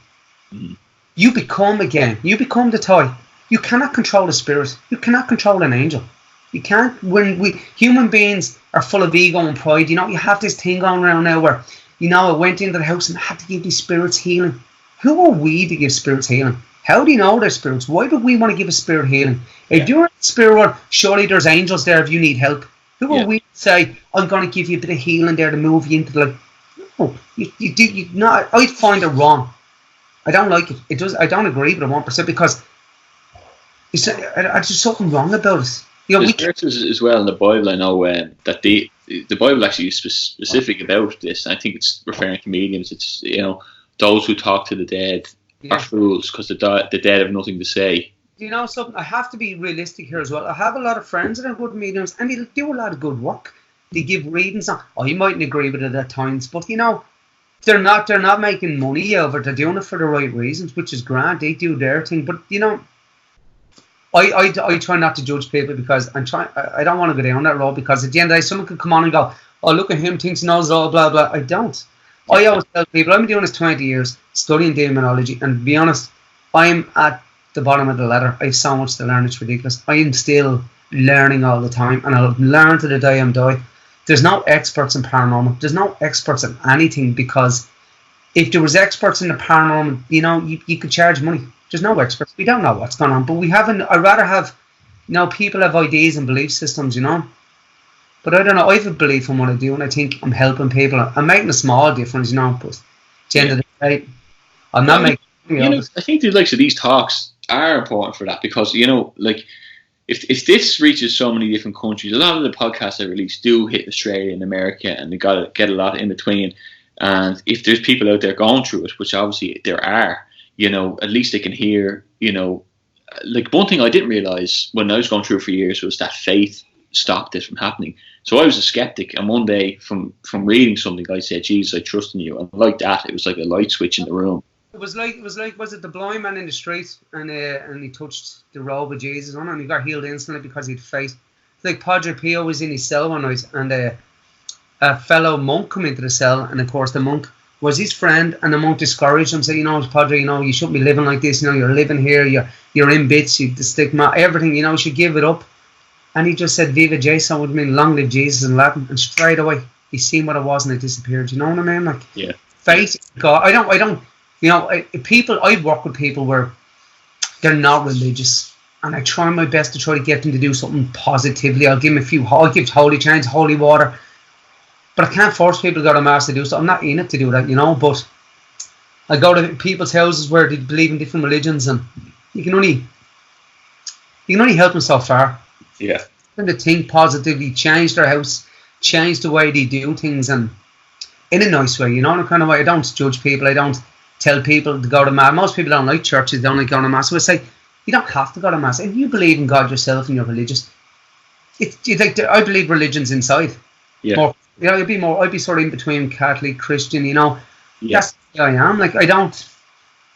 Speaker 1: Mm.
Speaker 2: You become a game. You become the toy. You cannot control a spirit. You cannot control an angel. You can't. When human beings are full of ego and pride, you know, you have this thing going around now where, you know, I went into the house and I had to give these spirits healing. Who are we to give spirits healing? How do you know they're spirits? Why would we want to give a spirit healing? If you're in the spirit world, surely there's angels there if you need help. Who are we to say, I'm going to give you a bit of healing there to move you into the... No, you not. I find it wrong. I don't like it. It does. I don't agree with it 1% because there's just something wrong about it. You know,
Speaker 1: there's verses as well in the Bible, I know, that the Bible actually is specific about this. I think it's referring to mediums. It's, you know, those who talk to the dead are fools because the dead have nothing to say.
Speaker 2: You know something? I have to be realistic here as well. I have a lot of friends that are good mediums and they do a lot of good work. They give readings on. Oh, you mightn't agree with it at times, but you know, they're not making money out of it. They're doing it for the right reasons, which is grand. They do their thing, but you know, I try not to judge people because I don't want to go down that road, because at the end of the day, someone could come on and go, oh, look at him, thinks he knows it all, blah blah. I don't. I always tell people, I've been doing this 20 years, studying demonology, and to be honest, I'm at the bottom of the ladder. I have so much to learn, it's ridiculous. I am still learning all the time, and I'll learn to the day I'm die. There's no experts in paranormal. There's no experts in anything, because if there was experts in the paranormal, you know, you could charge money. There's no experts. We don't know what's going on, but we haven't. I'd rather have, you know, people have ideas and belief systems, you know. But I don't know. I have a belief in what I do, and I think I'm helping people. I'm making a small difference, you know. But at the end of the day, I'm not making.
Speaker 1: You know, I think the likes of these talks are important for that, because, you know, like, if this reaches so many different countries, a lot of the podcasts I release do hit Australia and America, and they got to get a lot in between. And if there's people out there going through it, which obviously there are, you know, at least they can hear, you know, like, one thing I didn't realize when I was going through it for years was that faith stopped it from happening. So I was a skeptic, and one day from reading something, I said, Jesus, I trust in you. And like that, it was like a light switch in the room. It
Speaker 2: was like was it the blind man in the street, and he touched the robe of Jesus on, and he got healed instantly because he'd faith. It's like Padre Pio was in his cell one night, and a fellow monk come into the cell, and of course the monk was his friend, and the monk discouraged him, said, you know, Padre, you know, you shouldn't be living like this, you know, you're living here, you're in bits, the stigma, everything, you know, you should give it up. And he just said, Viva Jesu, would mean long live Jesus in Latin, and straight away he seen what it was and it disappeared. You know what I mean? Like,
Speaker 1: yeah,
Speaker 2: faith, God. I don't. You know, I work with people where they're not religious, and I try my best to try to get them to do something positively. I'll give them I'll give holy chains, holy water, but I can't force people to go to mass to do so. I'm not in it to do that, you know. But I go to people's houses where they believe in different religions, and you can only help them so far.
Speaker 1: Yeah.
Speaker 2: And to think positively, change their house, change the way they do things, and in a nice way, you know, in a kind of way. I don't judge people. I don't tell people to go to mass. Most people don't like churches, they don't like going to mass. So I say, you don't have to go to mass. If you believe in God yourself and you're religious, I believe religion's inside.
Speaker 1: Yeah.
Speaker 2: More, you know, I'd be sort of in between Catholic, Christian, you know.
Speaker 1: Yeah.
Speaker 2: That's who I am. Like,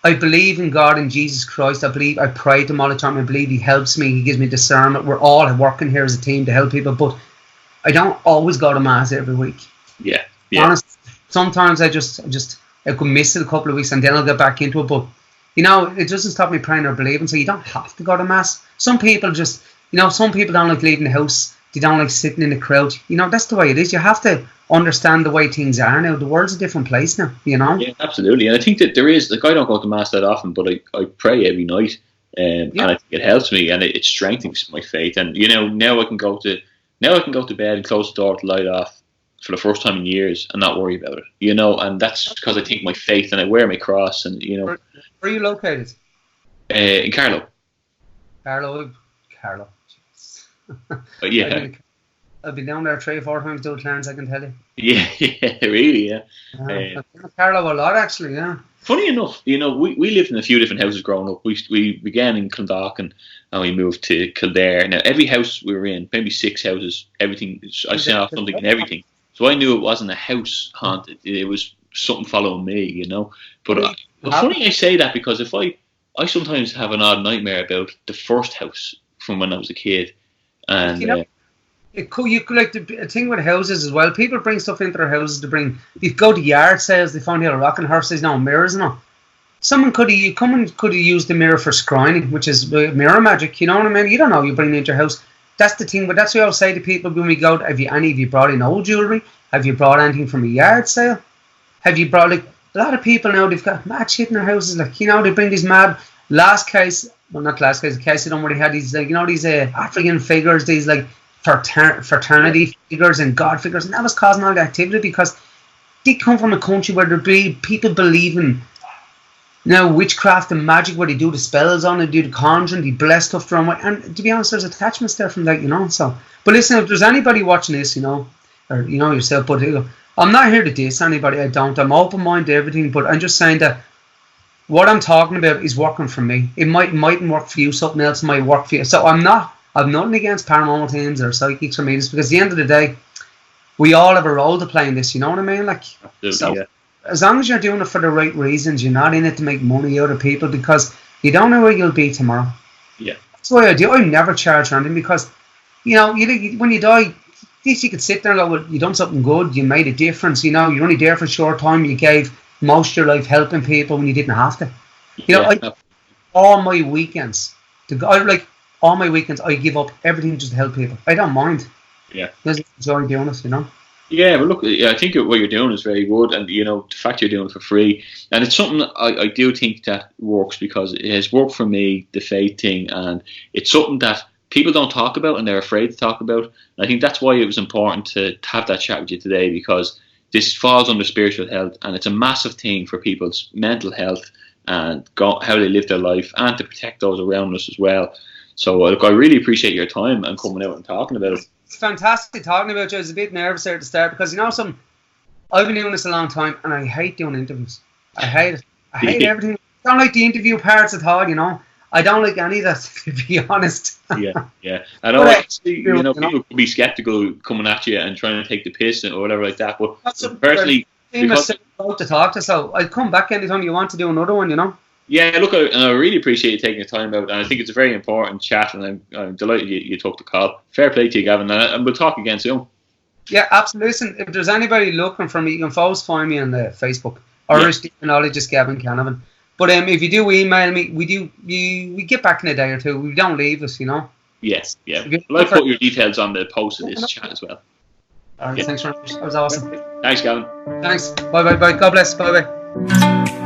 Speaker 2: I believe in God and Jesus Christ. I pray to him all the time. I believe he helps me. He gives me discernment. We're all working here as a team to help people, but I don't always go to mass every week.
Speaker 1: Yeah. Yeah.
Speaker 2: Honestly, sometimes I could miss it a couple of weeks and then I'll get back into it. But You know, it doesn't stop me praying or believing, so you don't have to go to mass. Some people just, you know, some people don't like leaving the house. They don't like sitting in the crowd. You know, that's the way it is. You have to understand the way things are now. The world's a different place now, you know?
Speaker 1: Yeah, absolutely. And I think that there is, like, I don't go to mass that often, but I pray every night. And I think it helps me, and it strengthens my faith. And, you know, now I can go to bed and close the door to light off for the first time in years and not worry about it, you know, and that's because I think my faith, and I wear my cross, and, you know.
Speaker 2: Where are you located?
Speaker 1: In Carlow.
Speaker 2: Carlow.
Speaker 1: But yeah.
Speaker 2: I've been down there 3 or 4 times doing cleanse, I can tell you.
Speaker 1: Yeah, really, yeah.
Speaker 2: I've been to Carlow a lot, actually, yeah.
Speaker 1: Funny enough, you know, we lived in a few different houses growing up. We began in Clondalkin and we moved to Kildare. Now, every house we were in, maybe 6 houses, everything, I saw something in everything. So I knew it wasn't a house haunted. It was something following me, you know. But funny I say that, because if I sometimes have an odd nightmare about the first house from when I was a kid. And
Speaker 2: you know, you could, like, the thing with houses as well, people bring stuff into their houses they go to yard sales, they find out a rocking horse, there's no mirrors and all. Someone could have used the mirror for scrying, which is mirror magic, you know what I mean? You don't know, you bring it into your house. That's the thing, but that's what I always say to people when we go, have you brought in old jewellery? Have you brought anything from a yard sale? Have you brought, like, a lot of people now, they've got mad shit in their houses, like, you know, they bring these mad, the case I done where they had these, like, you know, these African figures, these, like, fraternity figures and god figures, and that was causing all the activity because they come from a country where there be people believe in now witchcraft and magic, where they do the spells on it, do the conjuring, they bless stuff from it, and to be honest, there's attachments there from that, you know. So, but listen, if there's anybody watching this, you know, or you know yourself, but I'm not here to diss anybody. I'm open-minded to everything, but I'm just saying that what I'm talking about is working for me. It mightn't work for you, something else might work for you. So I've nothing against paranormal things or psychics or mediums, because at the end of the day, we all have a role to play in this, you know what I mean? Like, absolutely, so yeah. As long as you're doing it for the right reasons, you're not in it to make money out of people, because you don't know where you'll be tomorrow.
Speaker 1: Yeah.
Speaker 2: That's why I do. I never charge anything, because, you know, when you die, at least you could sit there and go, well, you done something good, you made a difference, you know, you're only there for a short time, you gave most of your life helping people when you didn't have to. You know, all my weekends, I give up everything just to help people. I don't mind.
Speaker 1: Yeah.
Speaker 2: I enjoy doing it, you know.
Speaker 1: Yeah, but look, I think what you're doing is very good, and, you know, the fact you're doing it for free, and it's something I do think that works, because it has worked for me, the faith thing, and it's something that people don't talk about and they're afraid to talk about. And I think that's why it was important to have that chat with you today, because this falls under spiritual health, and it's a massive thing for people's mental health and how they live their life, and to protect those around us as well. So look, I really appreciate your time and coming out and talking about it.
Speaker 2: It's fantastic talking about you. I was a bit nervous there at the start, because, you know, I've been doing this a long time, and I hate doing interviews. I hate it. I hate everything. I don't like the interview parts at all, you know. I don't like any of that, to be honest.
Speaker 1: Yeah. I know, you know, people could be skeptical coming at you and trying to take the piss or whatever like that. But personally,
Speaker 2: because to talk to, so I'd come back anytime you want to do another one, you know.
Speaker 1: Yeah, look, I really appreciate you taking the time out, and I think it's a very important chat, and I'm delighted you took the call. Fair play to you, Gavin, and we'll talk again soon. Yeah, absolutely. Listen, if there's anybody looking for me, you can always find me on Facebook, Irish Demonologist Gavin Canavan. But if you do email me, we get back in a day or two. We don't leave us, you know. Yes, yeah. Well, I'll put your details on the post of this chat as well. All right, thanks very much. That was awesome. Thanks, Gavin. Thanks. Bye. God bless. Bye.